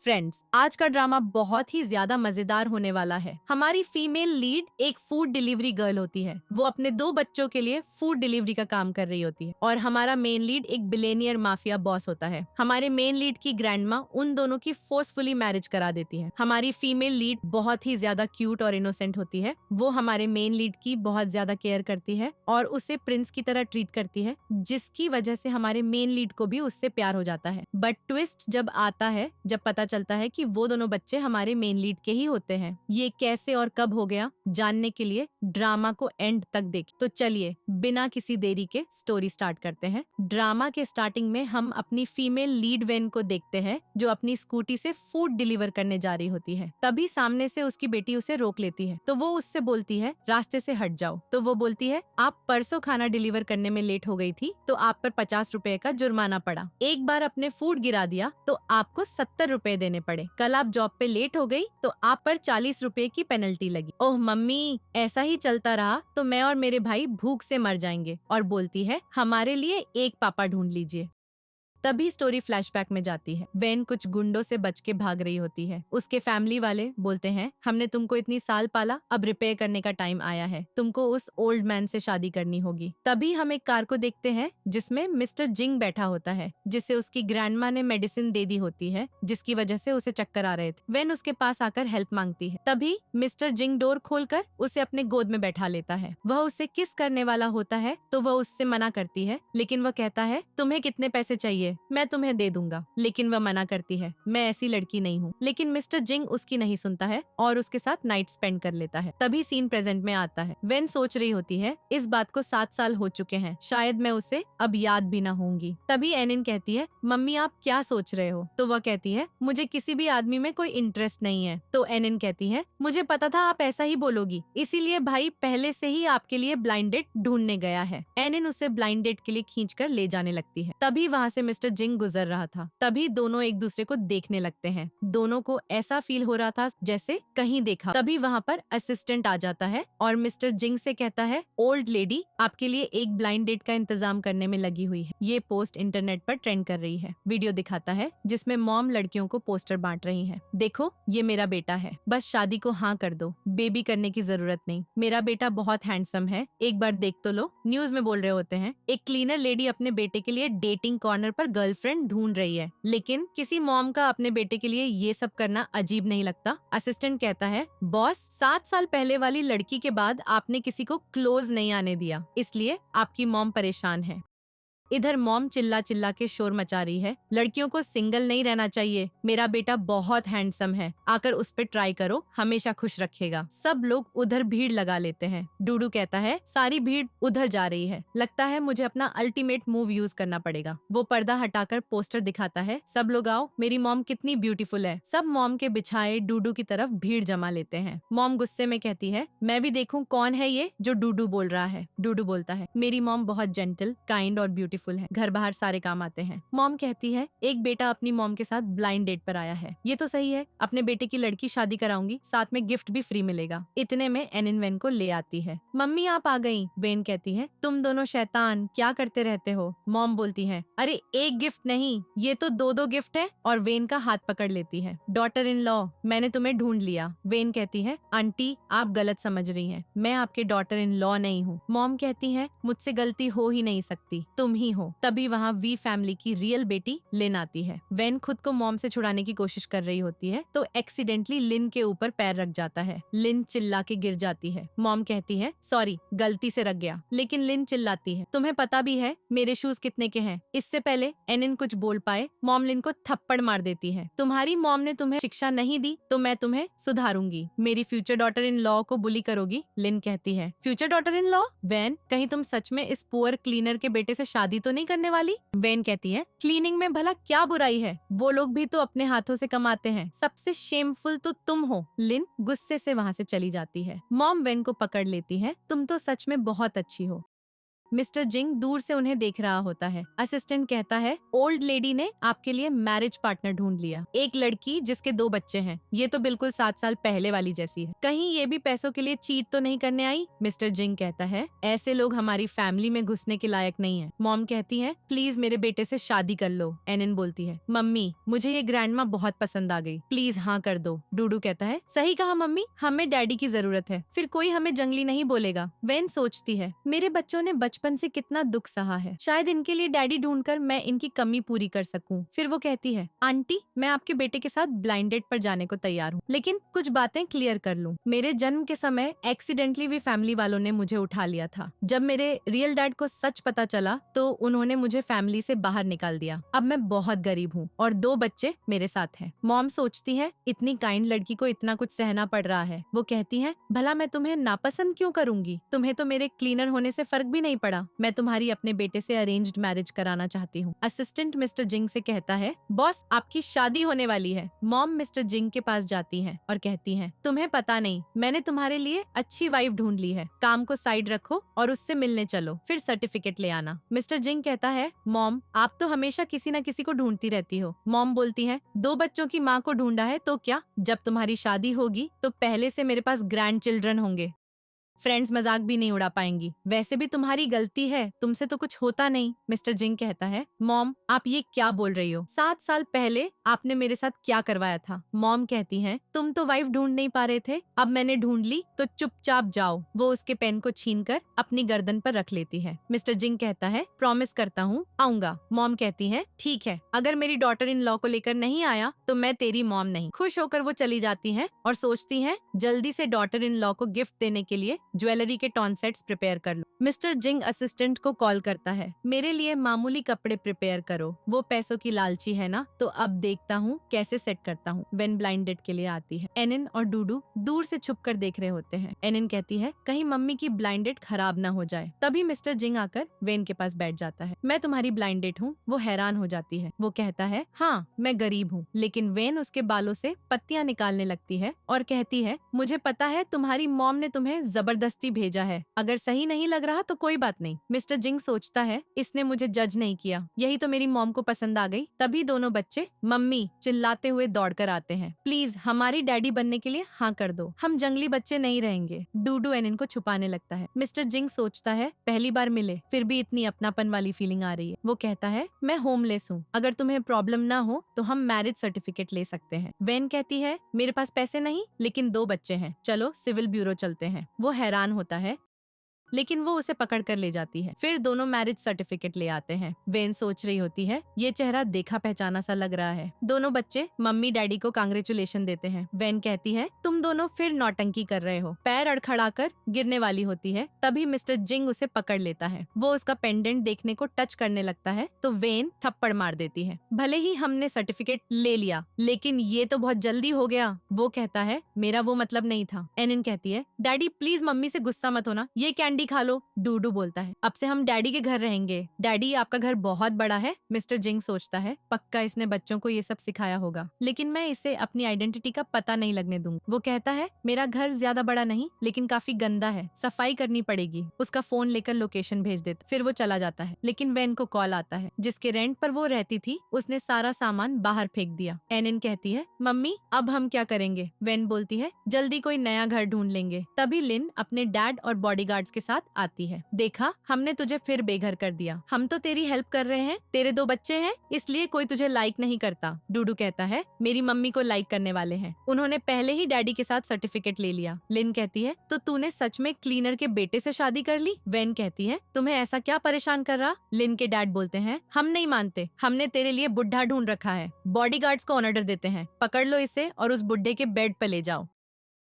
Friends, आज का drama बहुत ही ज्यादा मजेदार होने वाला है। हमारी फीमेल लीड एक फूड डिलीवरी गर्ल होती है। वो अपने 2 बच्चों के लिए फूड डिलीवरी का काम कर रही होती है और हमारा मेन लीड एक बिलेनियर माफिया बॉस होता है। हमारे मेन लीड की ग्रैंडमा उन दोनों की फोर्सफुली मैरिज करा देती है। हमारी फीमेल लीड बहुत ही ज्यादा क्यूट और इनोसेंट होती है। वो हमारे मेन लीड की बहुत ज्यादा केयर करती है और उसे प्रिंस की तरह ट्रीट करती है, जिसकी वजह से हमारे मेन लीड को भी उससे प्यार हो जाता है। बट ट्विस्ट जब आता है, जब पता चलता है कि वो दोनों बच्चे हमारे मेन लीड के ही होते हैं। ये कैसे और कब हो गया, जानने के लिए ड्रामा को एंड तक देखें। तो चलिए बिना किसी देरी के स्टोरी स्टार्ट करते हैं। ड्रामा के स्टार्टिंग में हम अपनी फीमेल लीड वेन को देखते हैं, जो अपनी स्कूटी से फूड डिलीवर करने जा रही होती है। तभी सामने से उसकी बेटी उसे रोक लेती है, तो वो उससे बोलती है रास्ते से हट जाओ। तो वो बोलती है आप परसों खाना डिलीवर करने में लेट हो गई थी, तो आप पर 50 रुपए का जुर्माना पड़ा। एक बार अपने फूड गिरा दिया तो आपको 70 रुपए देने पड़े। कल आप जॉब पे लेट हो गई तो आप पर 40 रुपए की पेनल्टी लगी। ओह मम्मी, ऐसा ही चलता रहा तो मैं और मेरे भाई भूख से मर जाएंगे। और बोलती है हमारे लिए एक पापा ढूंढ लीजिए। तभी स्टोरी फ्लैशबैक में जाती है। वेन कुछ गुंडों से बच के भाग रही होती है। उसके फैमिली वाले बोलते हैं हमने तुमको इतनी साल पाला, अब रिपेयर करने का टाइम आया है। तुमको उस ओल्ड मैन से शादी करनी होगी। तभी हम एक कार को देखते हैं जिसमें मिस्टर जिंग बैठा होता है, जिसे उसकी ग्रैंडमा ने मेडिसिन दे दी होती है, जिसकी वजह से उसे चक्कर आ रहे थे। वेन उसके पास आकर हेल्प मांगती है। तभी मिस्टर जिंग डोर खोलकर उसे अपने गोद में बैठा लेता है। वह उसे किस करने वाला होता है तो वह उससे मना करती है, लेकिन वह कहता है तुम्हें कितने पैसे चाहिए, मैं तुम्हें दे दूंगा। लेकिन वह मना करती है, मैं ऐसी लड़की नहीं हूँ। लेकिन मिस्टर जिंग उसकी नहीं सुनता है और उसके साथ नाइट स्पेंड कर लेता है। तभी सीन प्रेजेंट में आता है। वेन सोच रही होती है इस बात को 7 साल हो चुके हैं, शायद मैं उसे अब याद भी ना होंगी। तभी एनिन कहती है मम्मी आप क्या सोच रहे हो? तो वह कहती है मुझे किसी भी आदमी में कोई इंटरेस्ट नहीं है। तो एनिन कहती है मुझे पता था आप ऐसा ही बोलोगी, इसीलिए भाई पहले से ही आपके लिए ब्लाइंड डेट ढूंढने गया है। एनिन उसे ब्लाइंड डेट के लिए खींच कर ले जाने लगती है। तभी वहाँ से मिस्टर जिंग गुजर रहा था। तभी दोनों एक दूसरे को देखने लगते हैं। दोनों को ऐसा फील हो रहा था जैसे कहीं देखा। तभी वहाँ पर असिस्टेंट आ जाता है और मिस्टर जिंग से कहता है ओल्ड लेडी आपके लिए एक ब्लाइंड डेट का इंतजाम करने में लगी हुई है। ये पोस्ट इंटरनेट पर ट्रेंड कर रही है। वीडियो दिखाता है जिसमें मॉम लड़कियों को पोस्टर बांट रही है। देखो ये मेरा बेटा है, बस शादी को हाँ कर दो, बेबी करने की जरूरत नहीं। मेरा बेटा बहुत हैंडसम है, एक बार देख तो लो। न्यूज में बोल रहे होते हैं एक क्लीनर लेडी अपने बेटे के लिए डेटिंग कॉर्नर पर गर्लफ्रेंड ढूंढ रही है, लेकिन किसी मॉम का अपने बेटे के लिए ये सब करना अजीब नहीं लगता। असिस्टेंट कहता है बॉस 7 साल पहले वाली लड़की के बाद आपने किसी को क्लोज नहीं आने दिया, इसलिए आपकी मॉम परेशान है। इधर मॉम चिल्ला चिल्ला के शोर मचा रही है, लड़कियों को सिंगल नहीं रहना चाहिए, मेरा बेटा बहुत हैंडसम है, आकर उस पे ट्राई करो, हमेशा खुश रखेगा। सब लोग उधर भीड़ लगा लेते हैं। डूडू कहता है सारी भीड़ उधर जा रही है, लगता है मुझे अपना अल्टीमेट मूव यूज करना पड़ेगा। वो पर्दा हटाकर पोस्टर दिखाता है, सब लोग आओ, मेरी मॉम कितनी ब्यूटीफुल है। सब मॉम के बिछाए डूडू की तरफ भीड़ जमा लेते हैं। मॉम गुस्से में कहती है मैं भी देखूं कौन है ये जो डूडू बोल रहा है। डूडू बोलता है मेरी मॉम बहुत जेंटल, काइंड और ब्यूटीफुल है, घर बाहर सारे काम आते हैं। मॉम कहती है एक बेटा अपनी मॉम के साथ ब्लाइंड डेट पर आया है, ये तो सही है, अपने बेटे की लड़की शादी कराऊंगी, साथ में गिफ्ट भी फ्री मिलेगा। इतने में एनिन वेन को ले आती है। मम्मी आप आ गई। वेन कहती है तुम दोनों शैतान क्या करते रहते हो? मॉम बोलती है अरे एक गिफ्ट नहीं, ये तो 2-2 गिफ्ट है। और वेन का हाथ पकड़ लेती है। डॉटर इन लॉ मैंने तुम्हें ढूंढ लिया। वेन कहती है आंटी आप गलत समझ रही हैं, मैं आपके डॉटर इन लॉ नहीं हूँ। मॉम कहती है मुझसे गलती हो ही नहीं सकती, तुम ही हो। तभी वहाँ वी फैमिली की रियल बेटी लिन आती है। वेन खुद को मॉम से छुड़ाने की कोशिश कर रही होती है तो एक्सीडेंटली लिन के ऊपर पैर रख जाता है। लिन चिल्ला के गिर जाती है। मॉम कहती है सॉरी गलती से रख गया, लेकिन लिन चिल्लाती है तुम्हें पता भी है मेरे शूज कितने के हैं? इससे पहले एनिन कुछ बोल पाए मॉम लिन को थप्पड़ मार देती है। तुम्हारी मॉम ने तुम्हें शिक्षा नहीं दी तो मैं तुम्हें सुधारूंगी। मेरी फ्यूचर डॉटर इन लॉ को बुली करोगी? लिन कहती है future daughter in law? When कहीं तुम सच में इस पुअर क्लीनर के बेटे से शादी तो नहीं करने वाली? वेन कहती है क्लीनिंग में भला क्या बुराई है, वो लोग भी तो अपने हाथों से कमाते हैं, सबसे शेमफुल तो तुम हो। लिन गुस्से से वहाँ से चली जाती है। मॉम वेन को पकड़ लेती है, तुम तो सच में बहुत अच्छी हो। मिस्टर जिंग दूर से उन्हें देख रहा होता है। असिस्टेंट कहता है, ओल्ड लेडी ने आपके लिए मैरिज पार्टनर ढूंढ लिया, एक लड़की जिसके 2 बच्चे हैं। ये तो बिल्कुल 7 साल पहले वाली जैसी है। कहीं ये भी पैसों के लिए चीट तो नहीं करने आई? मिस्टर जिंग कहता है, ऐसे लोग हमारी फैमिली में घुसने के लायक नहीं है। मॉम कहती है, प्लीज मेरे बेटे से शादी कर लो। एनन बोलती है, मम्मी मुझे ये ग्रैंडमा बहुत पसंद आ गई, प्लीज हाँ कर दो। डूडू कहता है, सही कहा मम्मी, हमें डैडी की जरूरत है, फिर कोई हमें जंगली नहीं बोलेगा। वेन सोचती है, मेरे बच्चों ने बचपन से कितना दुख सहा है, शायद इनके लिए डैडी ढूंढकर मैं इनकी कमी पूरी कर सकूं। फिर वो कहती है, आंटी मैं आपके बेटे के साथ ब्लाइंड डेट पर जाने को तैयार हूँ, लेकिन कुछ बातें क्लियर कर लूं। मेरे जन्म के समय एक्सीडेंटली भी फैमिली वालों ने मुझे उठा लिया था। जब मेरे रियल डैड को सच पता चला तो उन्होंने मुझे फैमिली से बाहर निकाल दिया। अब मैं बहुत गरीब हूँ और 2 बच्चे मेरे साथ हैं। मॉम सोचती है, इतनी काइंड लड़की को इतना कुछ सहना पड़ रहा है। वो कहती है, भला मैं तुम्हें नापसंद क्यों करूंगी? तुम्हें तो मेरे क्लीनर होने से फर्क भी नहीं पड़ा। मैं तुम्हारी अपने बेटे से अरेंज्ड मैरिज कराना चाहती हूँ। असिस्टेंट मिस्टर जिंग से कहता है, बॉस आपकी शादी होने वाली है। मॉम मिस्टर जिंग के पास जाती है और कहती है, तुम्हें पता नहीं, मैंने तुम्हारे लिए अच्छी वाइफ ढूंढ ली है, काम को साइड रखो और उससे मिलने चलो, फिर सर्टिफिकेट ले आना। मिस्टर जिंग कहता है, मॉम आप तो हमेशा किसी न किसी को ढूंढती रहती हो। मॉम बोलती है, 2 बच्चों की माँ को ढूंढा है तो क्या? जब तुम्हारी शादी होगी तो पहले से मेरे पास ग्रैंड चिल्ड्रन होंगे, फ्रेंड्स मजाक भी नहीं उड़ा पाएंगी। वैसे भी तुम्हारी गलती है, तुमसे तो कुछ होता नहीं। मिस्टर जिंग कहता है, मॉम आप ये क्या बोल रही हो? 7 साल पहले आपने मेरे साथ क्या करवाया था? मॉम कहती है, तुम तो वाइफ ढूंढ नहीं पा रहे थे, अब मैंने ढूंढ ली तो चुपचाप जाओ। वो उसके पेन को छीनकर अपनी गर्दन पर रख लेती है। मिस्टर जिंग कहता है, प्रॉमिस करता हूँ आऊंगा। मॉम कहती है, ठीक है, अगर मेरी डॉटर इन लॉ को लेकर नहीं आया तो मैं तेरी मॉम नहीं। खुश होकर वो चली जाती है और सोचती है, जल्दी से डॉटर इन लॉ को गिफ्ट देने के लिए ज्वेलरी के टॉन सेट्स प्रिपेयर कर लो। मिस्टर जिंग असिस्टेंट को कॉल करता है, मेरे लिए मामूली कपड़े प्रिपेयर करो। वो पैसों की लालची है ना, तो अब देखता हूँ कैसे सेट करता हूँ। वेन ब्लाइंड डेट के लिए आती है। एनन और डूडू दूर से छुप कर देख रहे होते हैं। एनन कहती है, कहीं मम्मी की ब्लाइंड डेट खराब ना हो जाए। तभी मिस्टर जिंग आकर वेन के पास बैठ जाता है। मैं तुम्हारी ब्लाइंड डेट हूँ। वो हैरान हो जाती है। वो कहता है, हाँ मैं गरीब हूँ, लेकिन वेन उसके बालों से पत्तियां निकालने लगती है और कहती है, मुझे पता है तुम्हारी मॉम ने तुम्हें जबरदस्ती भेजा है, अगर सही नहीं लग रहा तो कोई बात नहीं। मिस्टर जिंग सोचता है, इसने मुझे जज नहीं किया, यही तो मेरी मॉम को पसंद आ गई। तभी दोनों बच्चे मम्मी चिल्लाते हुए दौड़कर आते हैं। प्लीज हमारी डैडी बनने के लिए हाँ कर दो, हम जंगली बच्चे नहीं रहेंगे। डूडू एनन को छुपाने लगता है। मिस्टर जिंग सोचता है, पहली बार मिले फिर भी इतनी अपनापन वाली फीलिंग आ रही है। वो कहता है, मैं होमलेस हूँ, अगर तुम्हें प्रॉब्लम ना हो तो हम मैरिज सर्टिफिकेट ले सकते हैं। वेन कहती है, मेरे पास पैसे नहीं, लेकिन 2 बच्चे हैं, चलो सिविल ब्यूरो चलते हैं। वो हैरान होता है, लेकिन वो उसे पकड़ कर ले जाती है। फिर दोनों मैरिज सर्टिफिकेट ले आते हैं। वेन सोच रही होती है, ये चेहरा देखा पहचाना सा लग रहा है। दोनों बच्चे मम्मी डैडी को कांग्रेचुलेशन देते हैं। वेन कहती है, तुम दोनों फिर नौटंकी कर रहे हो। पैर अड़खड़ाकर गिरने वाली होती है। तभी मिस्टर जिंग उसे पकड़ लेता है। वो उसका पेंडेंट देखने को टच करने लगता है तो वेन थप्पड़ मार देती है। भले ही हमने सर्टिफिकेट ले लिया, लेकिन ये तो बहुत जल्दी हो गया। वो कहता है, मेरा वो मतलब नहीं था। एनन कहती है, डैडी प्लीज मम्मी से गुस्सा मत होना, ये कैंडी खा लो। डूडू बोलता है, अब से हम डैडी के घर रहेंगे। डैडी आपका घर बहुत बड़ा है। मिस्टर जिंग सोचता है, पक्का इसने बच्चों को ये सब सिखाया होगा, लेकिन मैं इसे अपनी आइडेंटिटी का पता नहीं लगने दूंगा। वो कहता है, मेरा घर ज्यादा बड़ा नहीं, लेकिन काफी गंदा है, सफाई करनी पड़ेगी। उसका फोन लेकर लोकेशन भेज देता। फिर वो चला जाता है, लेकिन वेन को कॉल आता है। जिसके रेंट पर वो रहती थी उसने सारा सामान बाहर फेंक दिया। एनन कहती है, मम्मी अब हम क्या करेंगे? वेन बोलती है, जल्दी कोई नया घर ढूंढ लेंगे। तभी लिन अपने डैड और बॉडीगार्ड्स के साथ आती है। देखा, हमने तुझे फिर बेघर कर दिया। हम तो तेरी हेल्प कर रहे हैं, तेरे 2 बच्चे हैं, इसलिए कोई तुझे लाइक नहीं करता। डूडू कहता है, मेरी मम्मी को लाइक करने वाले हैं, उन्होंने पहले ही डैडी के साथ सर्टिफिकेट ले लिया। लिन कहती है, तो तूने सच में क्लीनर के बेटे से शादी कर ली? वेन कहती है, तुम्हें ऐसा क्या परेशान कर रहा? लिन के डैड बोलते हैं, हम नहीं मानते, हमने तेरे लिए बुढ़ा ढूंढ रखा है। बॉडीगार्ड्स को ऑर्डर देते हैं, पकड़ लो इसे और उस बुढ़े के बेड पर ले जाओ।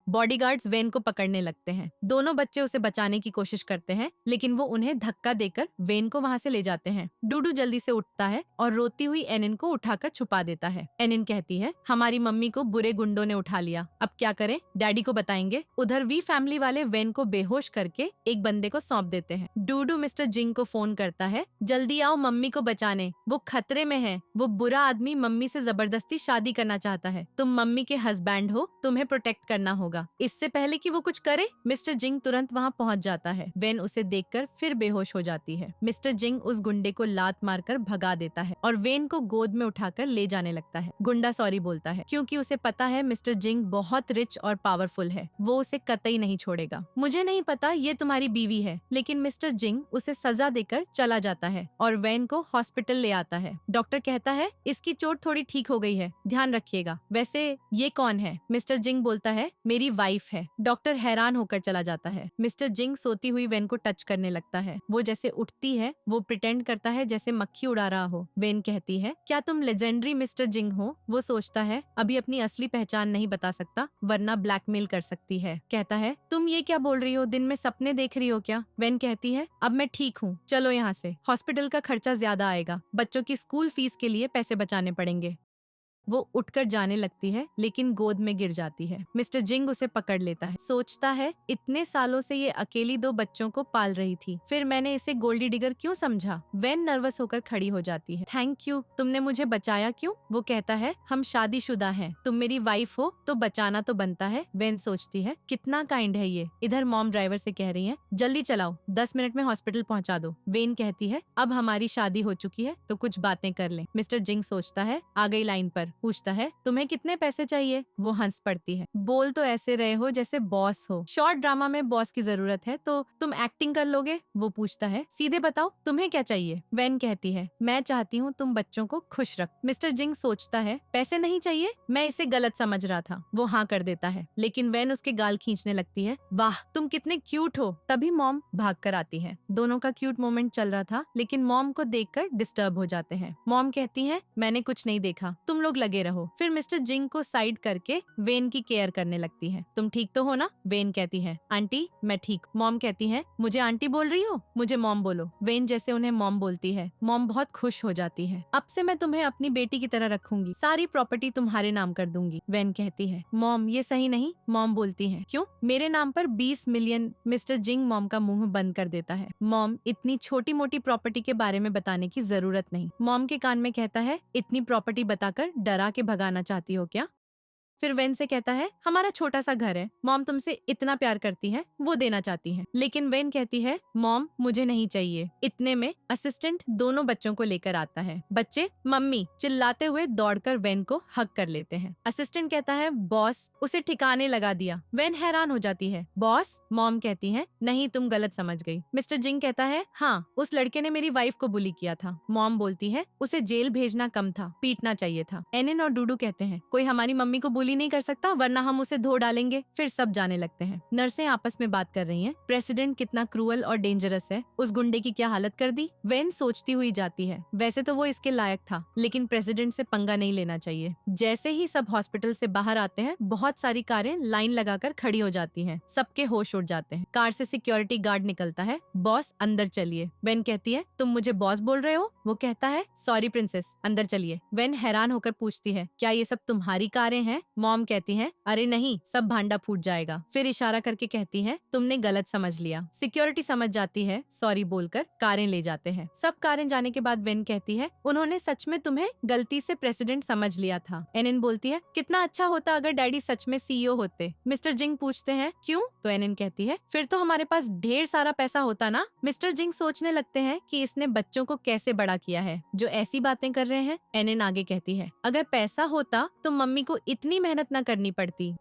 बॉडीगार्ड्स वेन को पकड़ने लगते हैं। दोनों बच्चे उसे बचाने की कोशिश करते हैं, लेकिन वो उन्हें धक्का देकर वेन को वहाँ से ले जाते हैं। डूडू जल्दी से उठता है और रोती हुई एनन को उठाकर छुपा देता है। एनन कहती है, हमारी मम्मी को बुरे गुंडों ने उठा लिया, अब क्या करें? डैडी को बताएंगे। उधर वी फैमिली वाले वेन को बेहोश करके एक बंदे को सौंप देते हैं। डूडू मिस्टर जिंग को फोन करता है, जल्दी आओ मम्मी को बचाने, वो खतरे में है। वो बुरा आदमी मम्मी से जबरदस्ती शादी करना चाहता है। तुम मम्मी के हस्बैंड हो, तुम्हें प्रोटेक्ट करना होगा। होगा इससे पहले कि वो कुछ करे। मिस्टर जिंग तुरंत वहाँ पहुँच जाता है। वेन उसे देखकर फिर बेहोश हो जाती है। मिस्टर जिंग उस गुंडे को लात मारकर भगा देता है और वेन को गोद में उठाकर ले जाने लगता है। गुंडा सॉरी बोलता है क्योंकि उसे पता है मिस्टर जिंग बहुत रिच और पावरफुल है, वो उसे कतई नहीं छोड़ेगा। मुझे नहीं पता ये तुम्हारी बीवी है, लेकिन मिस्टर जिंग उसे सजा देकर चला जाता है और वेन को हॉस्पिटल ले आता है। डॉक्टर कहता है इसकी चोट थोड़ी ठीक हो गई है, ध्यान रखिएगा। वैसे ये कौन है? मिस्टर जिंग बोलता है मेरी वाइफ है। डॉक्टर हैरान होकर चला जाता है। मिस्टर जिंग सोती हुई वेन को टच करने लगता है। वो जैसे उठती है वो प्रिटेंड करता है जैसे मक्खी उड़ा रहा हो। वेन कहती है क्या तुम लेजेंडरी मिस्टर जिंग हो? वो सोचता है अभी अपनी असली पहचान नहीं बता सकता वरना ब्लैकमेल कर सकती है। कहता है तुम ये क्या बोल रही हो, दिन में सपने देख रही हो क्या? वेन कहती है अब मैं ठीक हूँ, चलो यहाँ से। हॉस्पिटल का खर्चा ज्यादा आएगा, बच्चों की स्कूल फीस के लिए पैसे बचाने पड़ेंगे। वो उठकर जाने लगती है लेकिन गोद में गिर जाती है। मिस्टर जिंग उसे पकड़ लेता है। सोचता है इतने सालों से ये अकेली 2 बच्चों को पाल रही थी, फिर मैंने इसे गोल्डी डिगर क्यों समझा? वेन नर्वस होकर खड़ी हो जाती है। थैंक यू, तुमने मुझे बचाया क्यों? वो कहता है हम शादीशुदा हैं, तुम मेरी वाइफ हो तो बचाना तो बनता है। वेन सोचती है कितना काइंड है ये। इधर मॉम ड्राइवर से कह रही है जल्दी चलाओ, 10 मिनट में हॉस्पिटल पहुंचा दो। वेन कहती है अब हमारी शादी हो चुकी है तो कुछ बातें कर लें। मिस्टर जिंग सोचता है आ गई लाइन पर। पूछता है तुम्हें कितने पैसे चाहिए? वो हंस पड़ती है। बोल तो ऐसे रहे हो जैसे बॉस हो, शॉर्ट ड्रामा में बॉस की जरूरत है तो तुम एक्टिंग कर लोगे? वो पूछता है सीधे बताओ तुम्हें क्या चाहिए? वेन कहती है मैं चाहती हूँ तुम बच्चों को खुश रख। मिस्टर जिंग सोचता है पैसे नहीं चाहिए, मैं इसे गलत समझ रहा था। वो हाँ कर देता है लेकिन वेन उसके गाल खींचने लगती है। वाह तुम कितने क्यूट हो। तभी मॉम भाग कर आती है। दोनों का क्यूट मोमेंट चल रहा था लेकिन मॉम को देखकर डिस्टर्ब हो जाते हैं। मॉम कहती है मैंने कुछ नहीं देखा, तुम लोग लगे रहो। फिर मिस्टर जिंग को साइड करके वेन की केयर करने लगती है। तुम ठीक तो हो ना? वेन कहती है आंटी मैं ठीक। मॉम कहती है मुझे आंटी बोल रही हो, मुझे मॉम बोलो। वेन जैसे उन्हें मॉम बोलती है, मॉम बहुत खुश हो जाती है। अब से मैं तुम्हें अपनी बेटी की तरह रखूंगी, सारी प्रॉपर्टी तुम्हारे नाम कर दूंगी। वेन कहती है मॉम ये सही नहीं। मॉम बोलती है क्यों? मेरे नाम पर 20 मिलियन। मिस्टर जिंग मॉम का मुंह बंद कर देता है। मॉम इतनी छोटी मोटी प्रॉपर्टी के बारे में बताने की जरूरत नहीं। मॉम के कान में कहता है इतनी प्रॉपर्टी बताकर डरा के भगाना चाहती हो क्या? फिर वेन से कहता है हमारा छोटा सा घर है, मॉम तुमसे इतना प्यार करती है वो देना चाहती है। लेकिन वेन कहती है मॉम मुझे नहीं चाहिए। इतने में असिस्टेंट दोनों बच्चों को लेकर आता है। बच्चे मम्मी चिल्लाते हुए दौड़कर वेन को हक कर लेते हैं। असिस्टेंट कहता है बॉस उसे ठिकाने लगा दिया। वेन हैरान हो जाती है। बॉस? मॉम कहती है नहीं तुम गलत समझ गई। मिस्टर जिंग कहता है हाँ उस लड़के ने मेरी वाइफ को बुली किया था। मॉम बोलती है उसे जेल भेजना कम था, पीटना चाहिए था। एनन और डूडू कहते हैं कोई हमारी मम्मी को बुली नहीं कर सकता वरना हम उसे धो डालेंगे। फिर सब जाने लगते हैं। नर्सें आपस में बात कर रही हैं। प्रेसिडेंट कितना क्रूअल और डेंजरस है, उस गुंडे की क्या हालत कर दी। वेन सोचती हुई जाती है वैसे तो वो इसके लायक था लेकिन प्रेसिडेंट से पंगा नहीं लेना चाहिए। जैसे ही सब हॉस्पिटल से बाहर आते हैं बहुत सारी कारें लाइन लगाकर खड़ी हो जाती हैं। सबके होश उड़ जाते हैं। कार से सिक्योरिटी गार्ड निकलता है। बॉस अंदर चलिए। वेन कहती है तुम मुझे बॉस बोल रहे हो? वो कहता है सॉरी प्रिंसेस अंदर चलिए। वेन हैरान होकर पूछती है क्या ये सब तुम्हारी कारें हैं? मॉम कहती है अरे नहीं सब भांडा फूट जाएगा। फिर इशारा करके कहती है तुमने गलत समझ लिया। सिक्योरिटी समझ जाती है, सॉरी बोलकर कारें ले जाते हैं। सब कारें जाने के बाद वेन कहती है उन्होंने सच में तुम्हें गलती से प्रेसिडेंट समझ लिया था। एनन बोलती है कितना अच्छा होता अगर डैडी सच में सीईओ होते। मिस्टर जिंग पूछते हैं क्यों? तो एनन कहती है फिर तो हमारे पास ढेर सारा पैसा होता ना। मिस्टर जिंग सोचने लगते हैं कि इसने बच्चों को कैसे बड़ा किया है जो ऐसी बातें कर रहे हैं। एनन आगे कहती है अगर पैसा होता तो मम्मी को इतनी मेहनत न करनी पड़ती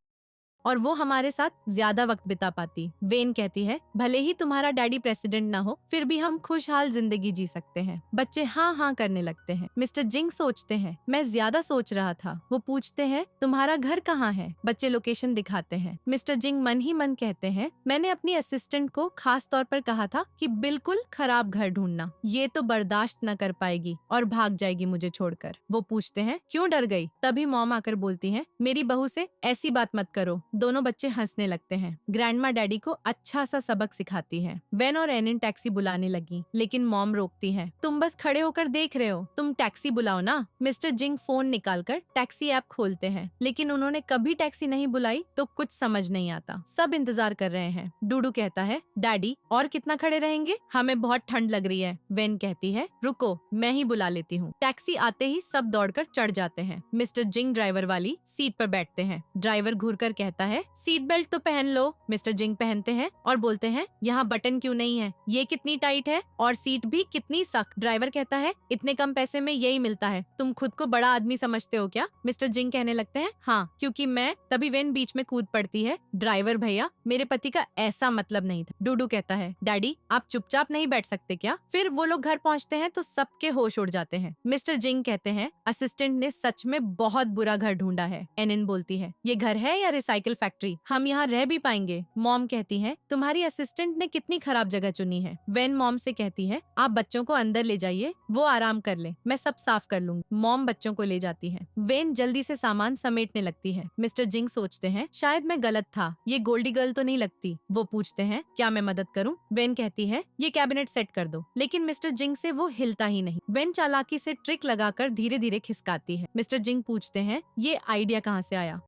और वो हमारे साथ ज्यादा वक्त बिता पाती। वेन कहती है भले ही तुम्हारा डैडी प्रेसिडेंट ना हो फिर भी हम खुशहाल जिंदगी जी सकते हैं। बच्चे हाँ हाँ करने लगते हैं। मिस्टर जिंग सोचते हैं मैं ज्यादा सोच रहा था। वो पूछते हैं तुम्हारा घर कहाँ है? बच्चे लोकेशन दिखाते हैं। मिस्टर जिंग मन ही मन कहते हैं मैंने अपनी असिस्टेंट को खास तौर पर कहा था कि बिल्कुल खराब घर ढूंढना, ये तो बर्दाश्त न कर पाएगी और भाग जाएगी मुझे छोड़कर। वो पूछते हैं क्यों डर गई? तभी मॉम आकर बोलती है मेरी बहू से ऐसी बात मत करो। दोनों बच्चे हंसने लगते हैं। ग्रैंडमा डैडी को अच्छा सा सबक सिखाती है। वेन और एनन टैक्सी बुलाने लगी लेकिन मॉम रोकती है। तुम बस खड़े होकर देख रहे हो, तुम टैक्सी बुलाओ ना। मिस्टर जिंग फोन निकालकर टैक्सी ऐप खोलते हैं लेकिन उन्होंने कभी टैक्सी नहीं बुलाई तो कुछ समझ नहीं आता। सब इंतजार कर रहे हैं। डूडू कहता है डैडी और कितना खड़े रहेंगे, हमें बहुत ठंड लग रही है। वेन कहती है रुको मैं ही बुला लेती हूँ। टैक्सी आते ही सब दौड़कर चढ़ जाते हैं। मिस्टर जिंग ड्राइवर वाली सीट पर बैठते हैं। ड्राइवर घूरकर कहता है, सीट बेल्ट तो पहन लो। मिस्टर जिंग पहनते हैं और बोलते हैं, यहाँ बटन क्यों नहीं है, ये कितनी टाइट है और सीट भी कितनी सख्त। ड्राइवर कहता है, इतने कम पैसे में यही मिलता है, तुम खुद को बड़ा आदमी समझते हो क्या? मिस्टर जिंग कहने लगते हैं, हाँ क्योंकि मैं। तभी वेन बीच में कूद पड़ती है, ड्राइवर भैया मेरे पति का ऐसा मतलब नहीं था। डूडू कहता है, डैडी आप चुपचाप नहीं बैठ सकते क्या? फिर वो लोग घर पहुँचते हैं तो सबके होश उड़ जाते हैं। मिस्टर जिंग कहते हैं, असिस्टेंट ने सच में बहुत बुरा घर ढूंढा है। एनिन बोलती है, ये घर है या रिसाइकिल फैक्ट्री, हम यहाँ रह भी पाएंगे? मॉम कहती है, तुम्हारी असिस्टेंट ने कितनी खराब जगह चुनी है। वेन मॉम से कहती है, आप बच्चों को अंदर ले जाइए, वो आराम कर ले, मैं सब साफ कर लूंगी। मॉम बच्चों को ले जाती है। वेन जल्दी से सामान समेटने लगती है। मिस्टर जिंग सोचते हैं, शायद मैं गलत था, ये गोल्डी गर्ल तो नहीं लगती। वो पूछते हैं, क्या मैं मदद करूं? वेन कहती है, ये कैबिनेट सेट कर दो, लेकिन मिस्टर जिंग से वो हिलता ही नहीं। वेन चालाकी से ट्रिक लगाकर धीरे धीरे खिसकाती है। मिस्टर जिंग पूछते हैं, ये आइडिया कहाँ से आया?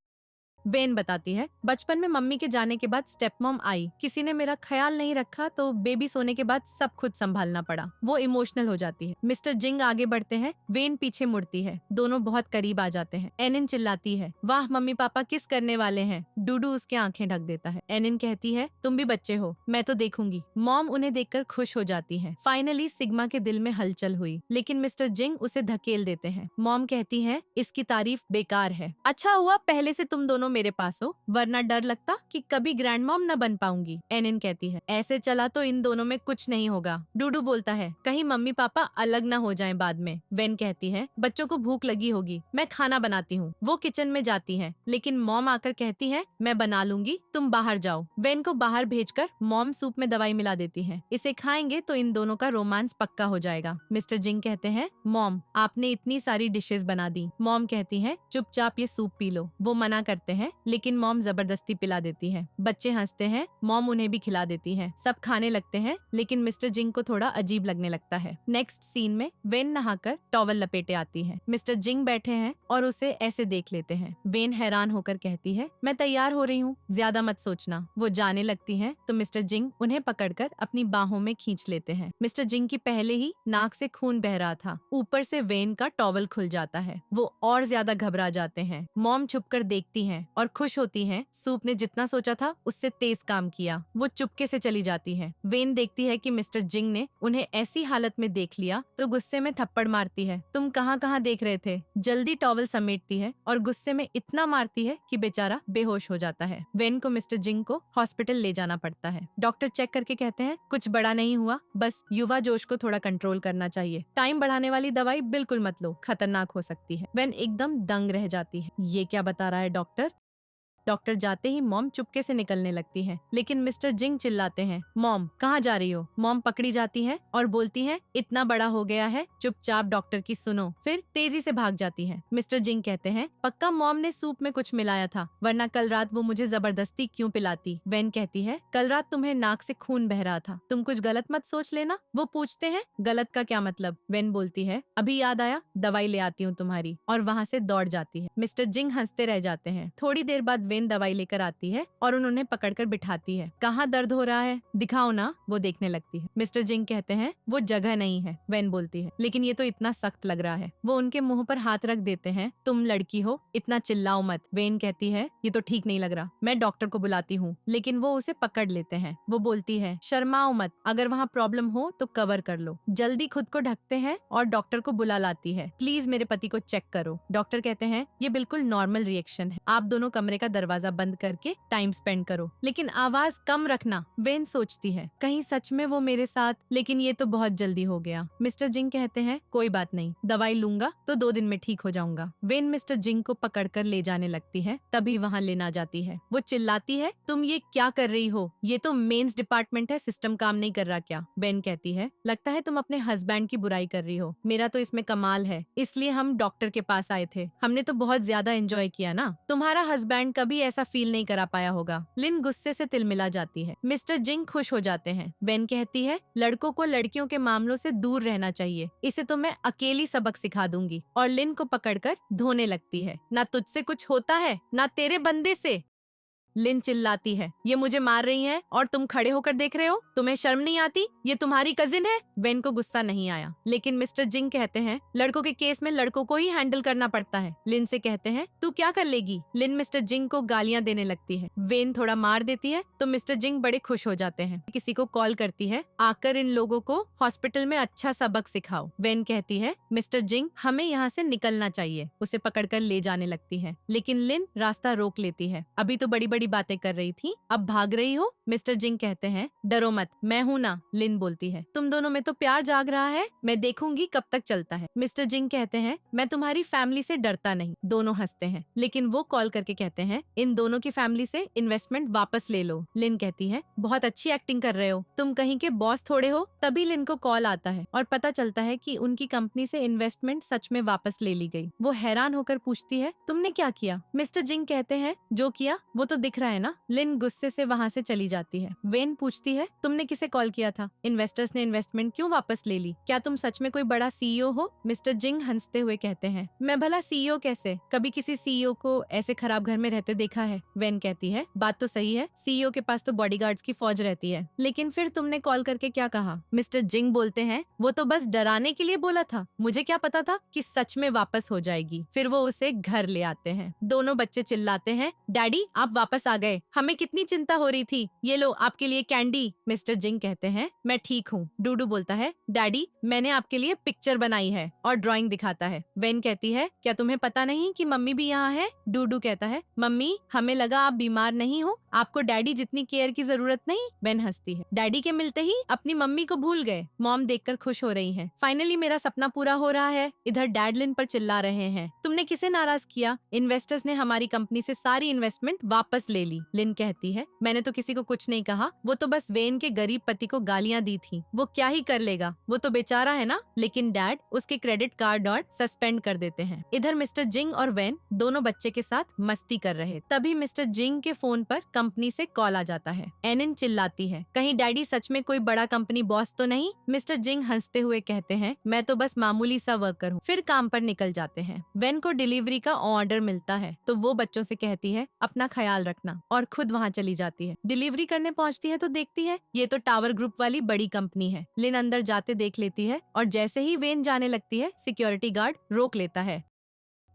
वेन बताती है, बचपन में मम्मी के जाने के बाद स्टेप मॉम आई, किसी ने मेरा ख्याल नहीं रखा तो बेबी सोने के बाद सब खुद संभालना पड़ा। वो इमोशनल हो जाती है। मिस्टर जिंग आगे बढ़ते हैं, वेन पीछे मुड़ती है, दोनों बहुत करीब आ जाते हैं। एनिन चिल्लाती है, वाह मम्मी पापा किस करने वाले हैं। डूडू उसके आंखें ढक देता है। एनिन कहती है, तुम भी बच्चे हो, मैं तो देखूंगी। मॉम उन्हें देखकर खुश हो जाती है। फाइनली सिग्मा के दिल में हलचल हुई, लेकिन मिस्टर जिंग उसे धकेल देते हैं। मॉम कहती है, इसकी तारीफ बेकार है, अच्छा हुआ पहले से तुम दोनों मेरे पास हो, वरना डर लगता कि कभी ग्रैंड मॉम न बन पाऊंगी। एनिन कहती है, ऐसे चला तो इन दोनों में कुछ नहीं होगा। डूडू बोलता है, कहीं मम्मी पापा अलग न हो जाएं बाद में। वेन कहती है, बच्चों को भूख लगी होगी, मैं खाना बनाती हूँ। वो किचन में जाती है, लेकिन मॉम आकर कहती है, मैं बना लूंगी, तुम बाहर जाओ। वेन को बाहर भेजकर मॉम सूप में दवाई मिला देती है, इसे खाएंगे तो इन दोनों का रोमांस पक्का हो जाएगा। मिस्टर जिंग कहते हैं, मॉम आपने इतनी सारी डिशेस बना दी। मॉम कहती है, चुपचाप ये सूप पी लो। वो मना करते हैं, लेकिन मॉम जबरदस्ती पिला देती है। बच्चे हंसते हैं, मॉम उन्हें भी खिला देती है। सब खाने लगते हैं, लेकिन मिस्टर जिंग को थोड़ा अजीब लगने लगता है। नेक्स्ट सीन में वेन नहाकर टॉवल लपेटे आती है। मिस्टर जिंग बैठे हैं और उसे ऐसे देख लेते हैं। वेन हैरान होकर कहती है, मैं तैयार हो रही हूँ, ज्यादा मत सोचना। वो जाने लगती है तो मिस्टर जिंग उन्हें पकड़कर अपनी बाहों में खींच लेते हैं। मिस्टर जिंग की पहले ही नाक से खून बह रहा था, ऊपर से वेन का टॉवल खुल जाता है। वो और ज्यादा घबरा जाते हैं। मॉम छुपकर देखती है और खुश होती हैं, सूप ने जितना सोचा था उससे तेज काम किया। वो चुपके से चली जाती है। वेन देखती है कि मिस्टर जिंग ने उन्हें ऐसी हालत में देख लिया तो गुस्से में थप्पड़ मारती है। तुम कहाँ कहाँ देख रहे थे? जल्दी टॉवल समेटती है और गुस्से में इतना मारती है कि बेचारा बेहोश हो जाता है। वेन को मिस्टर जिंग को हॉस्पिटल ले जाना पड़ता है। डॉक्टर चेक करके कहते हैं, कुछ बड़ा नहीं हुआ, बस युवा जोश को थोड़ा कंट्रोल करना चाहिए। टाइम बढ़ाने वाली दवाई बिल्कुल मत लो, खतरनाक हो सकती है। वेन एकदम दंग रह जाती है, ये क्या बता रहा है डॉक्टर? डॉक्टर जाते ही मॉम चुपके से निकलने लगती है, लेकिन मिस्टर जिंग चिल्लाते हैं, मॉम कहाँ जा रही हो? मॉम पकड़ी जाती है और बोलती है, इतना बड़ा हो गया है, चुपचाप डॉक्टर की सुनो। फिर तेजी से भाग जाती है। मिस्टर जिंग कहते हैं, पक्का मॉम ने सूप में कुछ मिलाया था, वरना कल रात वो मुझे जबरदस्ती क्यों पिलाती? वेन कहती है, कल रात तुम्हें नाक से खून बह रहा था, तुम कुछ गलत मत सोच लेना। वो पूछते हैं, गलत का क्या मतलब? वेन बोलती है, अभी याद आया, दवाई ले आती हूँ तुम्हारी, और वहाँ से दौड़ जाती है। मिस्टर जिंग हंसते रह जाते हैं। थोड़ी देर बाद वेन दवाई लेकर आती है और उन्हें पकड़कर बिठाती है। कहाँ दर्द हो रहा है, दिखाओ ना। वो देखने लगती है। मिस्टर जिंग कहते हैं, वो जगह नहीं है। वेन बोलती है, लेकिन ये तो इतना सख्त लग रहा है। वो उनके मुंह पर हाथ रख देते हैं, तुम लड़की हो, इतना चिल्लाओ मत। वेन कहती है, ये तो ठीक नहीं लग रहा, मैं डॉक्टर को बुलाती हूँ, लेकिन वो उसे पकड़ लेते हैं। वो बोलती है, शर्माओ मत, अगर वहाँ प्रॉब्लम हो तो कवर कर लो। जल्दी खुद को ढकते हैं और डॉक्टर को बुला लाती है, प्लीज मेरे पति को चेक करो। डॉक्टर कहते हैं, ये बिल्कुल नॉर्मल रिएक्शन है, आप दोनों कमरे का दरवाजा बंद करके टाइम स्पेंड करो, लेकिन आवाज कम रखना। वेन सोचती है, कहीं सच में वो मेरे साथ, लेकिन ये तो बहुत जल्दी हो गया। मिस्टर जिंग कहते हैं, कोई बात नहीं, दवाई लूंगा तो 2 दिन में ठीक हो जाऊंगा। वेन मिस्टर जिंग को पकड़कर ले जाने लगती है, तभी वहाँ लिन आ जाती है। वो चिल्लाती है, तुम ये क्या कर रही हो? ये तो मेंस डिपार्टमेंट है, सिस्टम काम नहीं कर रहा क्या? वेन कहती है, लगता है तुम अपने हस्बैंड की बुराई कर रही हो, मेरा तो इसमें कमाल है, इसलिए हम डॉक्टर के पास आए थे, हमने तो बहुत ज्यादा एंजॉय किया ना, तुम्हारा हस्बैंड कभी ऐसा फील नहीं करा पाया होगा। लिन गुस्से से तिलमिला जाती है। मिस्टर जिंग खुश हो जाते हैं। वेन कहती है, लड़कों को लड़कियों के मामलों से दूर रहना चाहिए, इसे तो मैं अकेली सबक सिखा दूंगी। और लिन को पकड़कर धोने लगती है। ना तुझसे कुछ होता है, ना तेरे बंदे से। लिन चिल्लाती है, ये मुझे मार रही हैं और तुम खड़े होकर देख रहे हो, तुम्हें शर्म नहीं आती? ये तुम्हारी कजिन है। वेन को गुस्सा नहीं आया, लेकिन मिस्टर जिंग कहते हैं, लड़कों के केस में लड़कों को ही हैंडल करना पड़ता है। लिन से कहते हैं, तू तू क्या कर लेगी? लिन मिस्टर जिंग को गालियां देने लगती है। वेन थोड़ा मार देती है तो मिस्टर जिंग बड़े खुश हो जाते हैं। किसी को कॉल करती है, आकर इन लोगों को हॉस्पिटल में अच्छा सबक सिखाओ। वेन कहती है, मिस्टर जिंग हमें यहाँ से निकलना चाहिए। उसे पकड़कर ले जाने लगती है, लेकिन लिन रास्ता रोक लेती है। अभी तो बड़ी बड़ी बातें कर रही थी, अब भाग रही हो? मिस्टर जिंग कहते हैं, डरो मत, मैं हूँ ना। लिन बोलती है, तुम दोनों में तो प्यार जाग रहा है, मैं देखूंगी कब तक चलता है। मिस्टर जिंग कहते हैं, मैं तुम्हारी फैमिली से डरता नहीं। दोनों हंसते हैं, लेकिन वो कॉल करके कहते हैं, इन दोनों की फैमिली से इन्वेस्टमेंट वापस ले लो। लिन कहती है, बहुत अच्छी एक्टिंग कर रहे हो, तुम कहीं के बॉस थोड़े हो। तभी लिन को कॉल आता है और पता चलता है कि उनकी कंपनी से इन्वेस्टमेंट सच में वापस ले ली गई। वो हैरान होकर पूछती है, तुमने क्या किया? मिस्टर जिंग कहते हैं, जो किया वो तो दिख रहा है ना। लिन गुस्से से वहाँ से चली जाती है। वेन पूछती है, तुमने किसे कॉल किया था? इन्वेस्टर्स ने इन्वेस्टमेंट क्यों वापस ले ली? क्या तुम सच में कोई बड़ा सीईओ हो? मिस्टर जिंग हंसते हुए कहते हैं, मैं भला सीईओ कैसे? कभी किसी सीईओ को ऐसे खराब घर में रहते देखा है? वेन कहती है, बात तो सही है, सीईओ के पास तो बॉडीगार्ड्स की फौज रहती है, लेकिन फिर तुमने कॉल करके क्या कहा? मिस्टर जिंग बोलते हैं, वो तो बस डराने के लिए बोला था, मुझे क्या पता था कि सच में वापस हो जाएगी। फिर वो उसे घर ले आते हैं। दोनों बच्चे चिल्लाते हैं, डैडी आप वापस आ गए, हमें कितनी चिंता हो रही थी, ये लो आपके लिए कैंडी। मिस्टर जिंग कहते हैं, मैं ठीक हूँ। डूडू बोलता है, डैडी मैंने आपके लिए पिक्चर बनाई है, और ड्राइंग दिखाता है। वेन कहती है, क्या तुम्हें पता नहीं कि मम्मी भी यहाँ है? डूडू कहता है, मम्मी हमें लगा आप बीमार नहीं हो, आपको डैडी जितनी केयर की जरूरत नहीं। वेन हंसती है, डैडी के मिलते ही अपनी मम्मी को भूल गए। मॉम देखकर खुश हो रही है, फाइनली मेरा सपना पूरा हो रहा है। इधर डैड लिन पर चिल्ला रहे हैं, तुमने किसे नाराज किया? इन्वेस्टर्स ने हमारी कंपनी से सारी इन्वेस्टमेंट वापस ले ली। लिन कहती है, मैंने तो किसी को कुछ नहीं कहा, वो तो बस वेन के गरीब पति को गालियां दी थी, वो क्या ही कर लेगा, वो तो बेचारा है ना। लेकिन डैड उसके क्रेडिट कार्ड और सस्पेंड कर देते हैं। इधर मिस्टर जिंग और वेन दोनों बच्चे के साथ मस्ती कर रहे। तभी मिस्टर जिंग के फोन पर कंपनी से कॉल आ जाता है। एनिन चिल्लाती है, कहीं डैडी सच में कोई बड़ा कंपनी बॉस तो नहीं? मिस्टर जिंग हंसते हुए कहते हैं, मैं तो बस मामूली सा वर्कर हूँ। फिर काम पर निकल जाते हैं। वेन को डिलीवरी का ऑर्डर मिलता है तो वो बच्चों से कहती है, अपना ख्याल रखना, और खुद वहाँ चली जाती है। डिलीवरी करने पहुँचती है तो देखती है ये तो टावर ग्रुप वाली बड़ी कंपनी है। लिन अंदर जाते देख लेती है और जैसे ही वेन जाने लगती है सिक्योरिटी गार्ड रोक लेता है।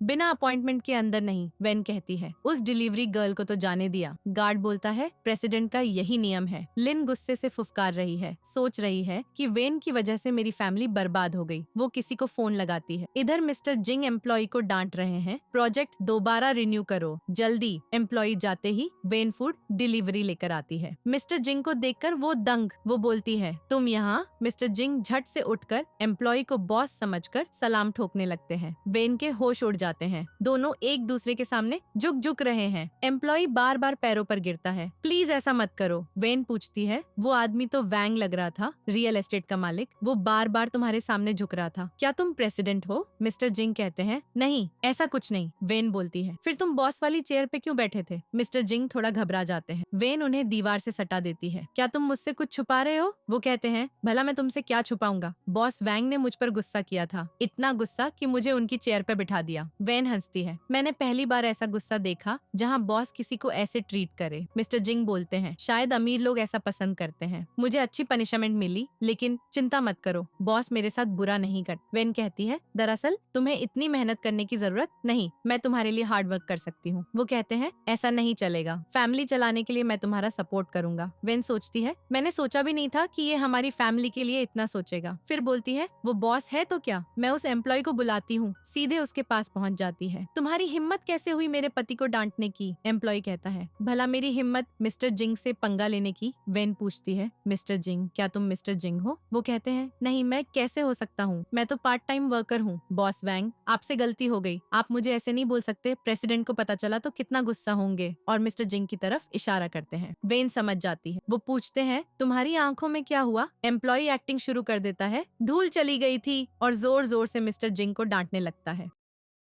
बिना अपॉइंटमेंट के अंदर नहीं, वेन कहती है, उस डिलीवरी गर्ल को तो जाने दिया। गार्ड बोलता है, प्रेसिडेंट का यही नियम है। लिन गुस्से से फुफकार रही है, सोच रही है कि वेन की वजह से मेरी फैमिली बर्बाद हो गई। वो किसी को फोन लगाती है। इधर मिस्टर जिंग एम्प्लॉय को डांट रहे हैं, प्रोजेक्ट दोबारा रिन्यू करो जल्दी। एम्प्लॉय जाते ही वेन फूड डिलीवरी लेकर आती है। मिस्टर जिंग को देखकर वो दंग। वो बोलती है, तुम यहाँ? मिस्टर जिंग झट से उठकर एम्प्लॉय को बॉस समझकर सलाम ठोकने लगते हैं। वेन के होश उड़ जाते हैं। दोनों एक दूसरे के सामने झुक रहे हैं। एम्प्लॉय बार बार पैरों पर गिरता है, प्लीज ऐसा मत करो। वेन पूछती है, वो आदमी तो वैंग लग रहा था, रियल एस्टेट का मालिक, वो बार बार तुम्हारे सामने झुक रहा था, क्या तुम प्रेसिडेंट हो? मिस्टर जिंग कहते हैं, नहीं ऐसा कुछ नहीं। वेन बोलती है, फिर तुम बॉस वाली चेयर पे क्यों बैठे थे? मिस्टर जिंग थोड़ा घबरा जाते हैं। वेन उन्हें दीवार से सटा देती है, क्या तुम मुझसे कुछ छुपा रहे हो? वो कहते हैं, भला मैं तुमसे क्या छुपाऊंगा, बॉस वैंग ने मुझ पर गुस्सा किया था, इतना गुस्सा कि मुझे उनकी चेयर पे बिठा दिया। वेन हंसती है, मैंने पहली बार ऐसा गुस्सा देखा जहाँ बॉस किसी को ऐसे ट्रीट करे। मिस्टर जिंग बोलते हैं, शायद अमीर लोग ऐसा पसंद करते हैं, मुझे अच्छी पनिशमेंट मिली, लेकिन चिंता मत करो, बॉस मेरे साथ बुरा नहीं कर। वेन कहती है, दरअसल तुम्हें इतनी मेहनत करने की जरूरत नहीं, मैं तुम्हारे लिए हार्ड वर्क कर सकती हूँ। वो कहते हैं, ऐसा नहीं चलेगा, फैमिली चलाने के लिए मैं तुम्हारा सपोर्ट करूंगा। वेन सोचती है, मैंने सोचा भी नहीं था कि ये हमारी फैमिली के लिए इतना सोचेगा। फिर बोलती है, वो बॉस है तो क्या, मैं उस एम्प्लॉय को बुलाती हूँ। सीधे उसके पास पहुँच जाती है। तुम्हारी हिम्मत कैसे हुई मेरे पति को डांटने की? एम्प्लॉय कहता है, भला मेरी हिम्मत मिस्टर जिंग से पंगा लेने की? वेन पूछती है, मिस्टर जिंग, क्या तुम मिस्टर जिंग हो? वो कहते हैं, नहीं मैं कैसे हो सकता हूँ, मैं तो पार्ट टाइम वर्कर हूँ। बॉस वैंग, आपसे गलती हो गई, आप मुझे ऐसे नहीं बोल सकते, प्रेसिडेंट को पता चला तो कितना गुस्सा होंगे। और मिस्टर जिंग की तरफ इशारा करते हैं। वेन समझ जाती है। वो पूछते हैं, तुम्हारी आंखों में क्या हुआ? एम्प्लॉय एक्टिंग शुरू कर देता है, धूल चली गई थी, और जोर जोर से मिस्टर जिंग को डांटने लगता है।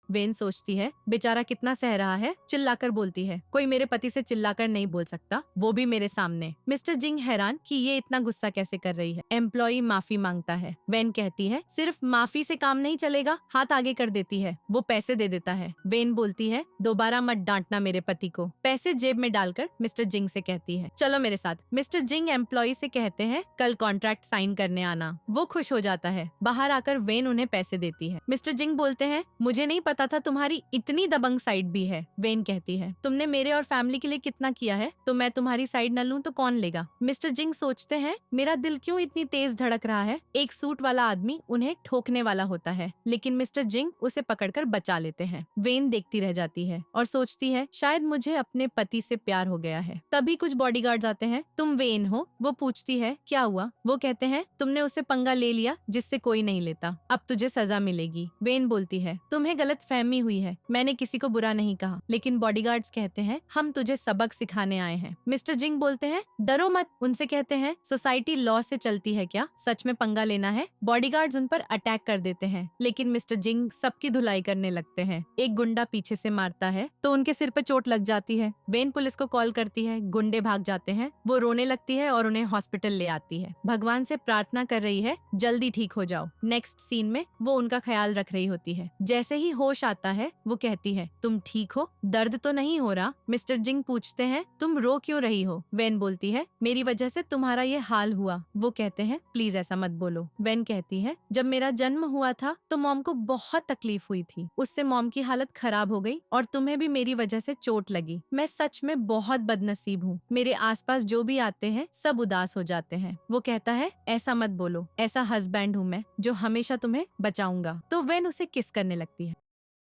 वेन सोचती है, बेचारा कितना सह रहा है, चिल्लाकर बोलती है, कोई मेरे पति से चिल्लाकर नहीं बोल सकता, वो भी मेरे सामने। मिस्टर जिंग हैरान कि ये इतना गुस्सा कैसे कर रही है। एम्प्लॉय माफी मांगता है। वेन कहती है, सिर्फ माफी से काम नहीं चलेगा, हाथ आगे कर देती है। वो पैसे दे देता है। वेन बोलती है, दोबारा मत डांटना मेरे पति को। पैसे जेब में डालकर मिस्टर जिंग से कहती है, चलो मेरे साथ। मिस्टर जिंग एम्प्लॉय से कहते हैं, कल कॉन्ट्रैक्ट साइन करने आना। वो खुश हो जाता है। बाहर आकर वेन उन्हें पैसे देती है। मिस्टर जिंग बोलते हैं, मुझे नहीं पता पता था तुम्हारी इतनी दबंग साइड भी है। वेन कहती है, तुमने मेरे और फैमिली के लिए कितना किया है, तो मैं तुम्हारी साइड न लूं तो कौन लेगा। मिस्टर जिंग सोचते हैं, मेरा दिल क्यों इतनी तेज धड़क रहा है। एक सूट वाला आदमी उन्हें ठोकने वाला होता है, लेकिन मिस्टर जिंग उसे पकड़कर बचा लेते हैं। वेन देखती रह जाती है और सोचती है, शायद मुझे अपने पति से प्यार हो गया है। तभी कुछ बॉडीगार्ड्स आते हैं। तुम वेन हो? वो पूछती है, क्या हुआ? वो कहते हैं, तुमने उससे पंगा ले लिया जिससे कोई नहीं लेता, अब तुझे सजा मिलेगी। वेन बोलती है, तुम्हें गलत फहमी हुई है, मैंने किसी को बुरा नहीं कहा। लेकिन बॉडीगार्ड्स कहते हैं, हम तुझे सबक सिखाने आए हैं। मिस्टर जिंग बोलते हैं, डरो मत। उनसे कहते हैं, सोसाइटी लॉ से चलती है क्या? सच में पंगा लेना है? बॉडीगार्ड्स उन पर अटैक कर देते हैं, लेकिन मिस्टर जिंग सबकी धुलाई करने लगते हैं। एक गुंडा पीछे से मारता है तो उनके सिर पर चोट लग जाती है। वेन पुलिस को कॉल करती है, गुंडे भाग जाते हैं। वो रोने लगती है और उन्हें हॉस्पिटल ले आती है। भगवान से प्रार्थना कर रही है, जल्दी ठीक हो जाओ। नेक्स्ट सीन में वो उनका ख्याल रख रही होती है। जैसे ही होश आता है, वो कहती है, तुम ठीक हो? दर्द तो नहीं हो रहा? मिस्टर जिंग पूछते हैं, तुम रो क्यों रही हो? वेन बोलती है, मेरी वजह से तुम्हारा ये हाल हुआ। वो कहते हैं, प्लीज ऐसा मत बोलो। वेन कहती है, जब मेरा जन्म हुआ था तो मॉम को बहुत तकलीफ हुई थी, उससे मॉम की हालत खराब हो गई और तुम्हें भी मेरी वजह से चोट लगी। मैं सच में बहुत बदनसीब हूँ, मेरे आसपास जो भी आते हैं सब उदास हो जाते हैं। वो कहता है, ऐसा मत बोलो, ऐसा हस्बैंड हूँ मैं जो हमेशा तुम्हें बचाऊंगा। तो वेन उसे किस करने लगती है,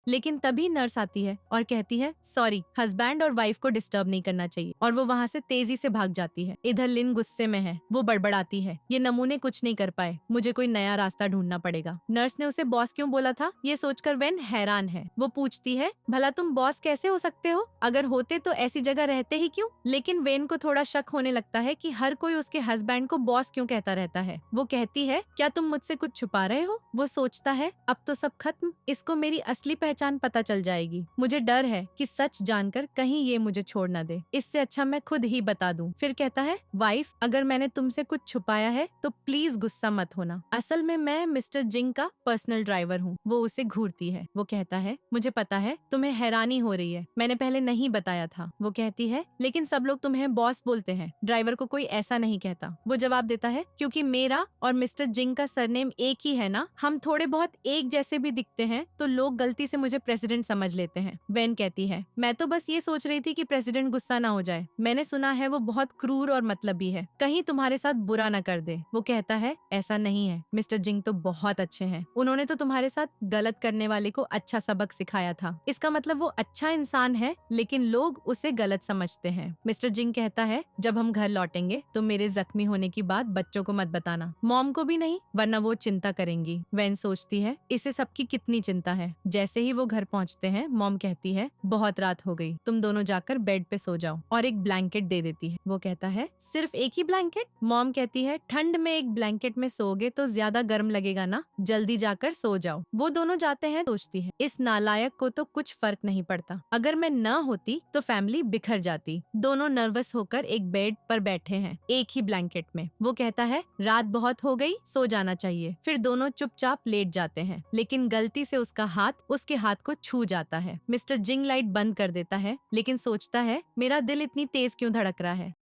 लेकिन तभी नर्स आती है और कहती है, सॉरी, हस्बैंड और वाइफ को डिस्टर्ब नहीं करना चाहिए, और वो वहाँ से तेजी से भाग जाती है। इधर लिन गुस्से में है। वो बड़बड़ाती है, ये नमूने कुछ नहीं कर पाए, मुझे कोई नया रास्ता ढूंढना पड़ेगा। नर्स ने उसे बॉस क्यों बोला था, ये सोचकर वेन हैरान है। वो पूछती है, भला तुम बॉस कैसे हो सकते हो? अगर होते तो ऐसी जगह रहते ही क्यों? लेकिन वेन को थोड़ा शक होने लगता है कि हर कोई उसके हस्बैंड को बॉस क्यों कहता रहता है। वो कहती है, क्या तुम मुझसे कुछ छुपा रहे हो? वो सोचता है, अब तो सब खत्म, इसको मेरी असली पहचान पता चल जाएगी। मुझे डर है कि सच जानकर कहीं ये मुझे छोड़ ना दे, इससे अच्छा मैं खुद ही बता दूं। फिर कहता है, वाइफ, अगर मैंने तुमसे कुछ छुपाया है तो प्लीज गुस्सा मत होना। असल में मैं मिस्टर जिंग का पर्सनल ड्राइवर हूँ। वो उसे घूरती है। वो कहता है, मुझे पता है तुम्हें हैरानी हो रही है, मैंने पहले नहीं बताया था। वो कहती है, लेकिन सब लोग तुम्हें बॉस बोलते हैं, ड्राइवर को कोई ऐसा नहीं कहता। वो जवाब देता है, क्योंकि मेरा और मिस्टर जिंग का सरनेम एक ही है ना, हम थोड़े बहुत एक जैसे भी दिखते हैं तो लोग गलती से मुझे प्रेसिडेंट समझ लेते हैं। वेन कहती है, मैं तो बस ये सोच रही थी कि प्रेसिडेंट गुस्सा ना हो जाए, मैंने सुना है वो बहुत क्रूर और मतलबी है, कहीं तुम्हारे साथ बुरा ना कर दे। वो कहता है, ऐसा नहीं है, मिस्टर जिंग तो बहुत अच्छे हैं, उन्होंने तो तुम्हारे साथ गलत करने वाले को अच्छा सबक सिखाया था। इसका मतलब वो अच्छा इंसान है, लेकिन लोग उसे गलत समझते हैं। मिस्टर जिंग कहता है, जब हम घर लौटेंगे तो मेरे जख्मी होने की बात बच्चों को मत बताना, मॉम को भी नहीं, वरना वो चिंता करेंगी। वेन सोचती है, इसे सबकी कितनी चिंता है। जैसे ही वो घर पहुंचते हैं, मॉम कहती है, बहुत रात हो गई, तुम दोनों जाकर बेड पे सो जाओ, और एक ब्लैंकेट दे देती है। वो कहता है, सिर्फ एक ही ब्लैंकेट? मॉम कहती है, ठंड में एक ब्लैंकेट में सोओगे तो ज्यादा गर्म लगेगा ना, जल्दी जाकर सो जाओ। वो दोनों जाते हैं। सोचती है, इस नालायक को तो कुछ फर्क नहीं पड़ता, अगर मैं न होती तो फैमिली बिखर जाती। दोनों नर्वस होकर एक बेड पर बैठे हैं, एक ही ब्लैंकेट में। वो कहता है, रात बहुत हो गई, सो जाना चाहिए। फिर दोनों चुपचाप लेट जाते हैं, लेकिन गलती से उसका हाथ उसके हाथ को छू जाता है। मिस्टर जिंग लाइट बंद कर देता है, लेकिन सोचता है, मेरा दिल इतनी तेज क्यों धड़क रहा है।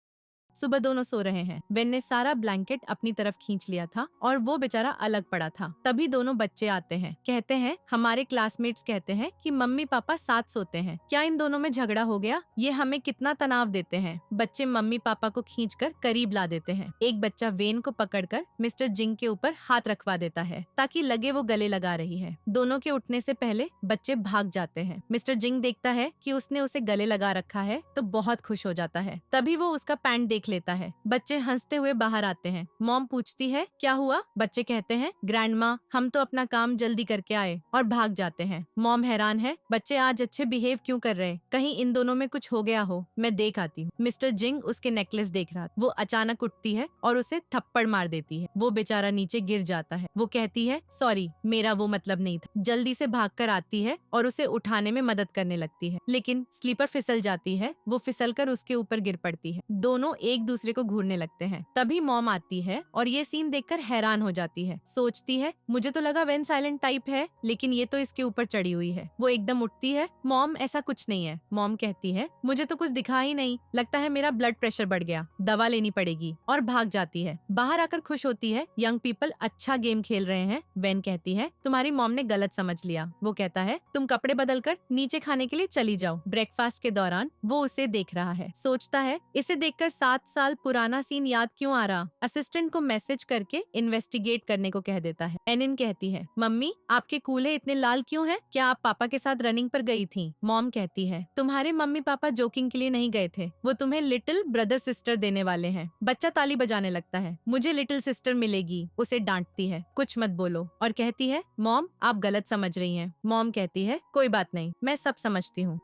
सुबह दोनों सो रहे हैं। वेन ने सारा ब्लैंकेट अपनी तरफ खींच लिया था और वो बेचारा अलग पड़ा था। तभी दोनों बच्चे आते हैं। कहते हैं, हमारे क्लासमेट्स कहते हैं कि मम्मी पापा साथ सोते हैं, क्या इन दोनों में झगड़ा हो गया? ये हमें कितना तनाव देते हैं। बच्चे मम्मी पापा को खींचकर करीब ला देते हैं। एक बच्चा वेन को पकड़कर मिस्टर जिंग के ऊपर हाथ रखवा देता है ताकि लगे वो गले लगा रही है। दोनों के उठने से पहले बच्चे भाग जाते हैं। मिस्टर जिंग देखता है कि उसने उसे गले लगा रखा है तो बहुत खुश हो जाता है। तभी वो उसका पैंट देख लेता है। बच्चे हंसते हुए बाहर आते हैं। मॉम पूछती है, क्या हुआ? बच्चे कहते हैं, ग्रैंड माँ, हम तो अपना काम जल्दी करके आए, और भाग जाते हैं। मॉम हैरान है, बच्चे आज अच्छे बिहेव क्यों कर रहे? कहीं इन दोनों में कुछ हो गया हो, मैं देख आती हूँ। मिस्टर जिंग उसके नेकलेस देख रहा। वो अचानक उठती है और उसे थप्पड़ मार देती है। वो बेचारा नीचे गिर जाता है। वो कहती है, सॉरी, मेरा वो मतलब नहीं था। जल्दी से भागकर आती है और उसे उठाने में मदद करने लगती है, लेकिन स्लीपर फिसल जाती है। वो फिसलकर उसके ऊपर गिर पड़ती है। दोनों एक दूसरे को घूरने लगते हैं। तभी मॉम आती है और ये सीन देखकर हैरान हो जाती है। सोचती है मुझे तो लगा वेन साइलेंट टाइप है, लेकिन ये तो इसके ऊपर चढ़ी हुई है। वो एकदम उठती है, मॉम ऐसा कुछ नहीं है। मॉम कहती है मुझे तो कुछ दिखा ही नहीं, लगता है मेरा ब्लड प्रेशर बढ़ गया, दवा लेनी पड़ेगी, और भाग जाती है। बाहर आकर खुश होती है, यंग पीपल अच्छा गेम खेल रहे हैं। वेन कहती है तुम्हारी मॉम ने गलत समझ लिया। वो कहता है तुम कपड़े बदलकर नीचे खाने के लिए चली जाओ। ब्रेकफास्ट के दौरान वो उसे देख रहा है, सोचता है इसे देखकर 7 साल पुराना सीन याद क्यों आ रहा। असिस्टेंट को मैसेज करके इन्वेस्टिगेट करने को कह देता है। एनिन कहती है मम्मी आपके कूल्हे इतने लाल क्यों हैं? क्या आप पापा के साथ रनिंग पर गई थी? मॉम कहती है तुम्हारे मम्मी पापा जोकिंग के लिए नहीं गए थे, वो तुम्हें लिटिल ब्रदर सिस्टर देने वाले हैं। बच्चा ताली बजाने लगता है, मुझे लिटिल सिस्टर मिलेगी। उसे डांटती है कुछ मत बोलो, और कहती है मॉम आप गलत समझ रही हैं। मॉम कहती है कोई बात नहीं, मैं सब समझती हूँ।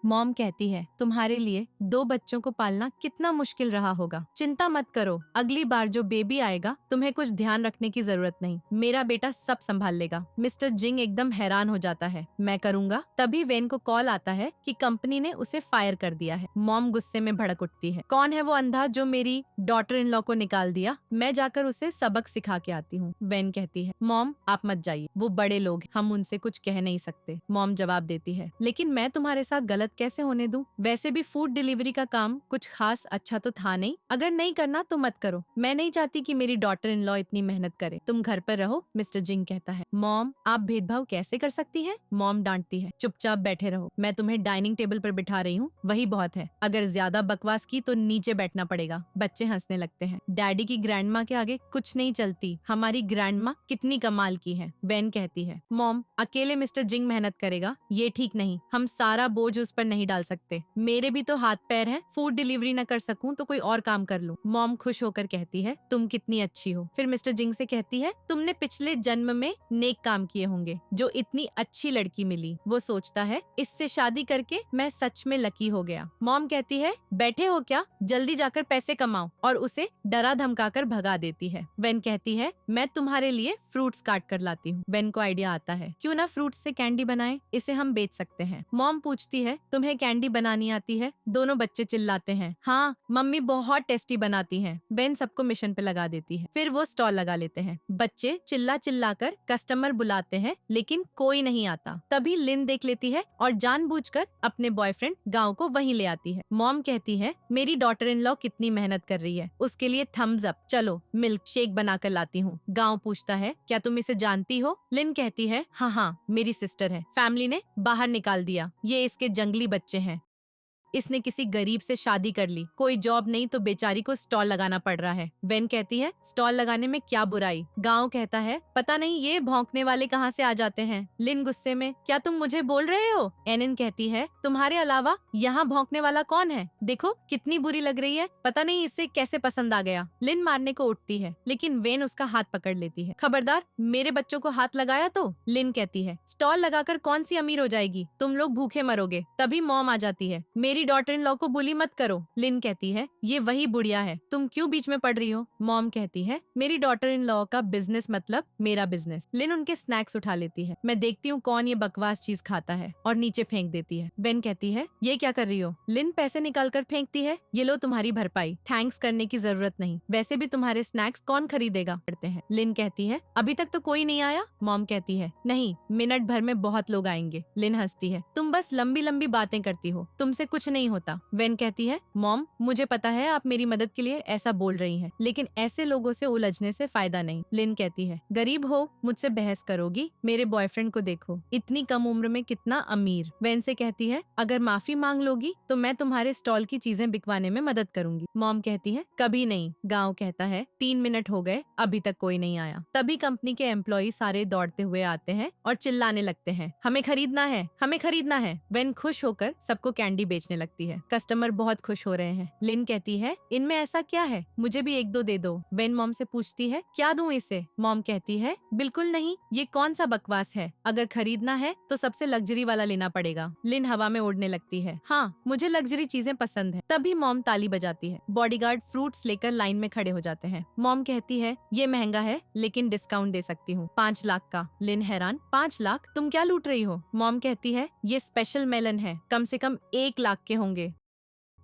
मॉम कहती है तुम्हारे लिए 2 बच्चों को पालना कितना मुश्किल रहा होगा। चिंता मत करो, अगली बार जो बेबी आएगा तुम्हें कुछ ध्यान रखने की जरूरत नहीं, मेरा बेटा सब संभाल लेगा। मिस्टर जिंग एकदम हैरान हो जाता है, मैं करूंगा। तभी वेन को कॉल आता है कि कंपनी ने उसे फायर कर दिया है। मॉम गुस्से में भड़क उठती है, कौन है वो अंधा जो मेरी डॉटर इन लॉ को निकाल दिया? मैं जाकर उसे सबक सिखा के आती हूँ। वेन कहती है मॉम आप मत जाइए, वो बड़े लोग, हम उनसे कुछ कह नहीं सकते। मॉम जवाब देती है लेकिन मैं तुम्हारे साथ गलत कैसे होने दूं? वैसे भी फूड डिलीवरी का काम कुछ खास अच्छा तो था नहीं, अगर नहीं करना तो मत करो। मैं नहीं चाहती कि मेरी डॉटर इन लॉ इतनी मेहनत करे, तुम घर पर रहो। मिस्टर जिंग कहता है मॉम आप भेदभाव कैसे कर सकती हैं? मॉम डांटती है चुपचाप बैठे रहो, मैं तुम्हें डाइनिंग टेबल पर बिठा रही हूँ, वही बहुत है। अगर ज्यादा बकवास की तो नीचे बैठना पड़ेगा। बच्चे हंसने लगते हैं। डैडी की ग्रैंडमा के आगे कुछ नहीं चलती, हमारी ग्रैंडमा कितनी कमाल की है। वेन कहती है मॉम अकेले मिस्टर जिंग मेहनत करेगा, ये ठीक नहीं, हम सारा बोझ उस पर नहीं डाल सकते, मेरे भी तो हाथ पैर हैं, फूड डिलीवरी न कर सकूं तो कोई और काम कर लूं। मॉम खुश होकर कहती है तुम कितनी अच्छी हो। फिर मिस्टर जिंग से कहती है तुमने पिछले जन्म में नेक काम किए होंगे जो इतनी अच्छी लड़की मिली। वो सोचता है इससे शादी करके मैं सच में लकी हो गया। मॉम कहती है बैठे हो क्या, जल्दी जाकर पैसे कमाओ, और उसे डरा धमकाकर भगा देती है। वेन कहती है मैं तुम्हारे लिए फ्रूट्स काट कर लाती हूँ। वेन को आइडिया आता है क्यों ना फ्रूट्स से कैंडी बनाए, इसे हम बेच सकते हैं। मॉम पूछती है तुम्हें कैंडी बनानी आती है? दोनों बच्चे चिल्लाते हैं हाँ मम्मी बहुत टेस्टी बनाती हैं। वेन सबको मिशन पे लगा देती है। फिर वो स्टॉल लगा लेते हैं। बच्चे चिल्ला चिल्ला कर कस्टमर बुलाते हैं लेकिन कोई नहीं आता। तभी लिन देख लेती है और जानबूझकर अपने बॉयफ्रेंड गांव को वहीं ले आती है। मॉम कहती है मेरी डॉटर इन लॉ कितनी मेहनत कर रही है, उसके लिए थम्स अप, चलो मिल्क शेक बनाकर लाती हूँ। गांव पूछता है क्या तुम इसे जानती हो? लिन कहती है हाँ मेरी सिस्टर है, फैमिली ने बाहर निकाल दिया, ये इसके जंगली बच्चे हैं, इसने किसी गरीब से शादी कर ली, कोई जॉब नहीं तो बेचारी को स्टॉल लगाना पड़ रहा है। वेन कहती है स्टॉल लगाने में क्या बुराई? गांव कहता है पता नहीं ये भौंकने वाले कहाँ से आ जाते हैं। लिन गुस्से में क्या तुम मुझे बोल रहे हो? एनिन कहती है तुम्हारे अलावा यहाँ भौंकने वाला कौन है? देखो कितनी बुरी लग रही है, पता नहीं इसे कैसे पसंद आ गया। लिन मारने को उठती है लेकिन वेन उसका हाथ पकड़ लेती है। खबरदार मेरे बच्चों को हाथ लगाया तो। लिन कहती है स्टॉल लगाकर कौन सी अमीर हो जाएगी, तुम लोग भूखे मरोगे। तभी मॉम आ जाती है मेरी डॉटर इन लॉ को बुली मत करो। लिन कहती है ये वही बुढ़िया है, तुम क्यों बीच में पड़ रही हो? मॉम कहती है मेरी डॉटर इन लॉ का बिजनेस मतलब मेरा बिजनेस। लिन उनके स्नैक्स उठा लेती है, मैं देखती हूँ कौन ये बकवास चीज खाता है, और नीचे फेंक देती है। वेन कहती है ये क्या कर रही हो? लिन पैसे निकाल कर फेंकती है, ये लो तुम्हारी भरपाई, थैंक्स करने की जरूरत नहीं, वैसे भी तुम्हारे स्नैक्स कौन खरीदेगा? पड़ते हैं। लिन कहती है अभी तक तो कोई नहीं आया। मॉम कहती है नहीं, मिनट भर में बहुत लोग आएंगे। लिन हंसती है तुम बस लंबी लंबी बातें करती हो, तुमसे कुछ नहीं होता। वेन कहती है मॉम मुझे पता है आप मेरी मदद के लिए ऐसा बोल रही हैं, लेकिन ऐसे लोगों से उलझने से फायदा नहीं। लिन कहती है गरीब हो मुझसे बहस करोगी, मेरे बॉयफ्रेंड को देखो इतनी कम उम्र में कितना अमीर। वेन से कहती है अगर माफी मांग लोगी तो मैं तुम्हारे स्टॉल की चीजें बिकवाने में मदद करूंगी। मॉम कहती है कभी नहीं। गांव कहता है 3 मिनट हो गए अभी तक कोई नहीं आया। तभी कंपनी के एम्प्लॉय सारे दौड़ते हुए आते हैं और चिल्लाने लगते हैं हमें खरीदना है, हमें खरीदना है। वेन खुश होकर सबको कैंडी बेचने लगती है। कस्टमर बहुत खुश हो रहे हैं। लिन कहती है इनमें ऐसा क्या है, मुझे भी 1-2 दे दो। वेन मॉम से पूछती है क्या दूं इसे? मॉम कहती है बिल्कुल नहीं, ये कौन सा बकवास है, अगर खरीदना है तो सबसे लग्जरी वाला लेना पड़ेगा। लिन हवा में उड़ने लगती है हाँ मुझे लग्जरी चीजें पसंद है। तभी मॉम ताली बजाती है। बॉडीगार्ड फ्रूट्स लेकर लाइन में खड़े हो जाते हैं। मॉम कहती है ये महंगा है लेकिन डिस्काउंट दे सकती हूँ, 5 लाख का। लिन हैरान 5 लाख, तुम क्या लूट रही हो? मॉम कहती है ये स्पेशल मेलन है, कम से कम 1 लाख के होंगे।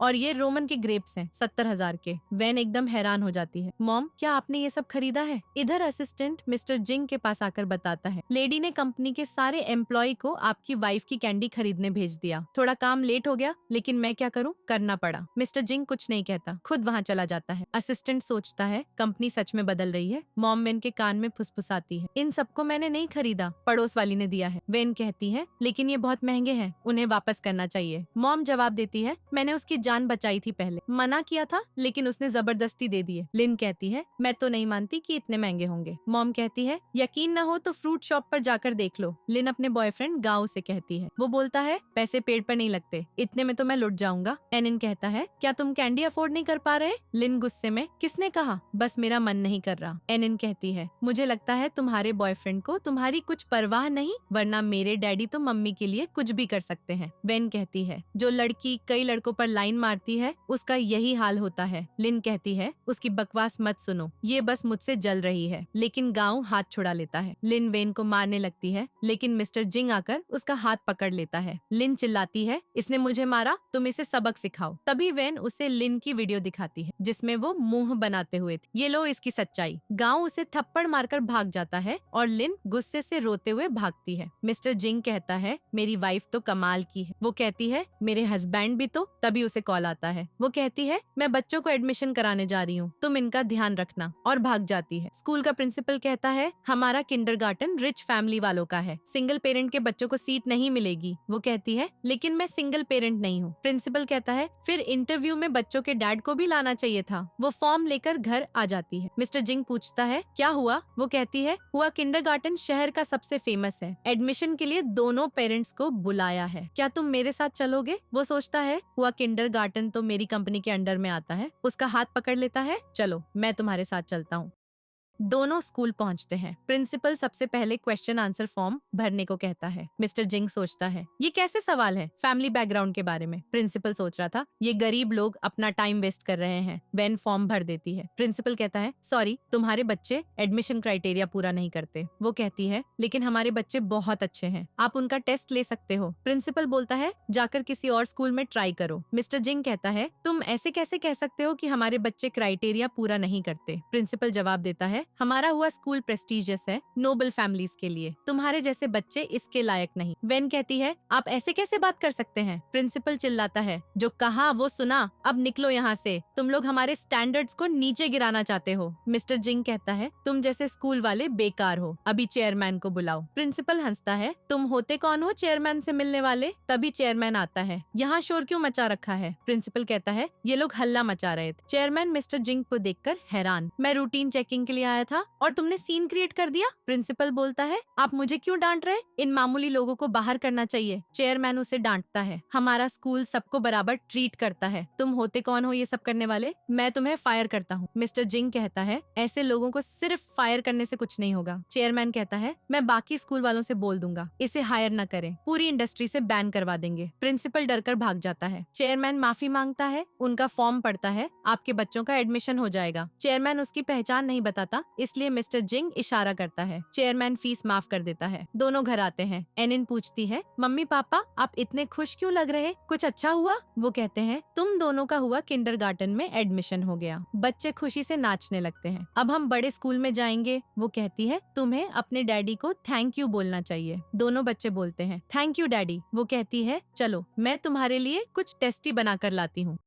और ये रोमन के ग्रेप्स हैं 70,000 के। वैन एकदम हैरान हो जाती है। मॉम, क्या आपने ये सब खरीदा है? इधर असिस्टेंट मिस्टर जिंग के पास आकर बताता है, लेडी ने कंपनी के सारे एम्प्लॉय को आपकी वाइफ की कैंडी खरीदने भेज दिया। थोड़ा काम लेट हो गया, लेकिन मैं क्या करूँ, करना पड़ा। मिस्टर जिंग कुछ नहीं कहता, खुद वहाँ चला जाता है। असिस्टेंट सोचता है कंपनी सच में बदल रही है। मॉम वेन के कान में फुसफुसाती है, इन सबको मैंने नहीं खरीदा, पड़ोस वाली ने दिया है। वेन कहती है, लेकिन ये बहुत महंगे हैं, उन्हें वापस करना चाहिए। मॉम जवाब देती है, मैंने उसकी जान बचाई थी, पहले मना किया था, लेकिन उसने जबरदस्ती दे दिए। लिन कहती है, मैं तो नहीं मानती कि इतने महंगे होंगे। मॉम कहती है, यकीन न हो तो फ्रूट शॉप पर जाकर देख लो। लिन अपने बॉयफ्रेंड गाओ से कहती है। वो बोलता है, पैसे पेड़ पर नहीं लगते, इतने में तो मैं लुट जाऊंगा। एनिन कहता है, क्या तुम कैंडी अफोर्ड नहीं कर पा रहे? लिन गुस्से में, किसने कहा, बस मेरा मन नहीं कर रहा। एनिन कहती है, मुझे लगता है तुम्हारे बॉयफ्रेंड को तुम्हारी कुछ परवाह नहीं, वरना मेरे डैडी तो मम्मी के लिए कुछ भी कर सकते हैं। वेन कहती है, जो लड़की कई लड़कों पर लाइन मारती है उसका यही हाल होता है। लिन कहती है, उसकी बकवास मत सुनो, ये बस मुझसे जल रही है। लेकिन गांव हाथ छुड़ा लेता है। लिन वेन को मारने लगती है, लेकिन मिस्टर जिंग आकर उसका हाथ पकड़ लेता है। लिन चिल्लाती है, इसने मुझे मारा, तुम इसे सबक सिखाओ। तभी वेन उसे लिन की वीडियो दिखाती है जिसमें वो मुंह बनाते हुए थी। ये लो इसकी सच्चाई। गांव उसे थप्पड़ मारकर भाग जाता है और लिन गुस्से से रोते हुए भागती है। मिस्टर जिंग कहता है, मेरी वाइफ तो कमाल की है। वो कहती है, मेरे हस्बैंड भी तो। तभी उसे कॉल आता है। वो कहती है, मैं बच्चों को एडमिशन कराने जा रही हूँ, तुम इनका ध्यान रखना, और भाग जाती है। स्कूल का प्रिंसिपल कहता है, हमारा किंडरगार्टन रिच फैमिली वालों का है, सिंगल पेरेंट के बच्चों को सीट नहीं मिलेगी। वो कहती है, लेकिन मैं सिंगल पेरेंट नहीं हूँ। प्रिंसिपल कहता है, फिर इंटरव्यू में बच्चों के डैड को भी लाना चाहिए था। वो फॉर्म लेकर घर आ जाती है। मिस्टर जिंग पूछता है, क्या हुआ? वो कहती है, हुआ किंडरगार्टन शहर का सबसे फेमस है, एडमिशन के लिए दोनों पेरेंट्स को बुलाया है, क्या तुम मेरे साथ चलोगे? वो सोचता है, हुआ किंडरगार्टन तो मेरी कंपनी के अंडर में आता है। उसका हाथ पकड़ लेता है, चलो मैं तुम्हारे साथ चलता हूँ। दोनों स्कूल पहुंचते हैं। प्रिंसिपल सबसे पहले क्वेश्चन आंसर फॉर्म भरने को कहता है। मिस्टर जिंग सोचता है, ये कैसे सवाल है फैमिली बैकग्राउंड के बारे में? प्रिंसिपल सोच रहा था, ये गरीब लोग अपना टाइम वेस्ट कर रहे हैं। वेन फॉर्म भर देती है। प्रिंसिपल कहता है, सॉरी, तुम्हारे बच्चे एडमिशन क्राइटेरिया पूरा नहीं करते। वो कहती है, लेकिन हमारे बच्चे बहुत अच्छे हैं, आप उनका टेस्ट ले सकते हो। प्रिंसिपल बोलता है, जाकर किसी और स्कूल में ट्राई करो। मिस्टर जिंग कहता है, तुम ऐसे कैसे कह सकते हो कि हमारे बच्चे क्राइटेरिया पूरा नहीं करते? प्रिंसिपल जवाब देता है, हमारा हुआ स्कूल प्रेस्टिजियस है नोबल फैमिलीज के लिए, तुम्हारे जैसे बच्चे इसके लायक नहीं। वेन कहती है, आप ऐसे कैसे बात कर सकते हैं? प्रिंसिपल चिल्लाता है, जो कहा वो सुना, अब निकलो यहाँ से, तुम लोग हमारे स्टैंडर्ड्स को नीचे गिराना चाहते हो। मिस्टर जिंग कहता है, तुम जैसे स्कूल वाले बेकार हो, अभी चेयरमैन को बुलाओ। प्रिंसिपल हंसता है, तुम होते कौन हो चेयरमैन से मिलने वाले? तभी चेयरमैन आता है, यहाँ शोर क्यों मचा रखा है? प्रिंसिपल कहता है, ये लोग हल्ला मचा रहे थे। चेयरमैन मिस्टर जिंग को देखकर हैरान, मैं रूटीन चेकिंग के लिए आया था और तुमने सीन क्रिएट कर दिया। प्रिंसिपल बोलता है, आप मुझे क्यों डांट रहे? इन मामूली लोगों को बाहर करना चाहिए। चेयरमैन उसे डांटता है, हमारा स्कूल सबको बराबर ट्रीट करता है, तुम होते कौन हो ये सब करने वाले? मैं तुम्हें फायर करता हूँ। मिस्टर जिंग कहता है, ऐसे लोगों को सिर्फ फायर करने से कुछ नहीं होगा। चेयरमैन कहता है, मैं बाकी स्कूल वालों से बोल दूंगा, इसे हायर न करें, पूरी इंडस्ट्री से बैन करवा देंगे। प्रिंसिपल डरकर भाग जाता है। चेयरमैन माफी मांगता है, उनका फॉर्म पढ़ता है, आपके बच्चों का एडमिशन हो जाएगा। चेयरमैन उसकी पहचान नहीं बताता, इसलिए मिस्टर जिंग इशारा करता है। चेयरमैन फीस माफ कर देता है। दोनों घर आते हैं। एनिन पूछती है, मम्मी पापा आप इतने खुश क्यों लग रहे, कुछ अच्छा हुआ? वो कहते हैं, तुम दोनों का हुआ किंडरगार्टन में एडमिशन हो गया। बच्चे खुशी से नाचने लगते हैं। अब हम बड़े स्कूल में जाएंगे। वो कहती है, तुम्हें अपने डैडी को थैंक यू बोलना चाहिए। दोनों बच्चे बोलते हैं, थैंक यू डैडी। वो कहती है, चलो मैं तुम्हारे लिए कुछ टेस्टी बना कर लाती हूँ।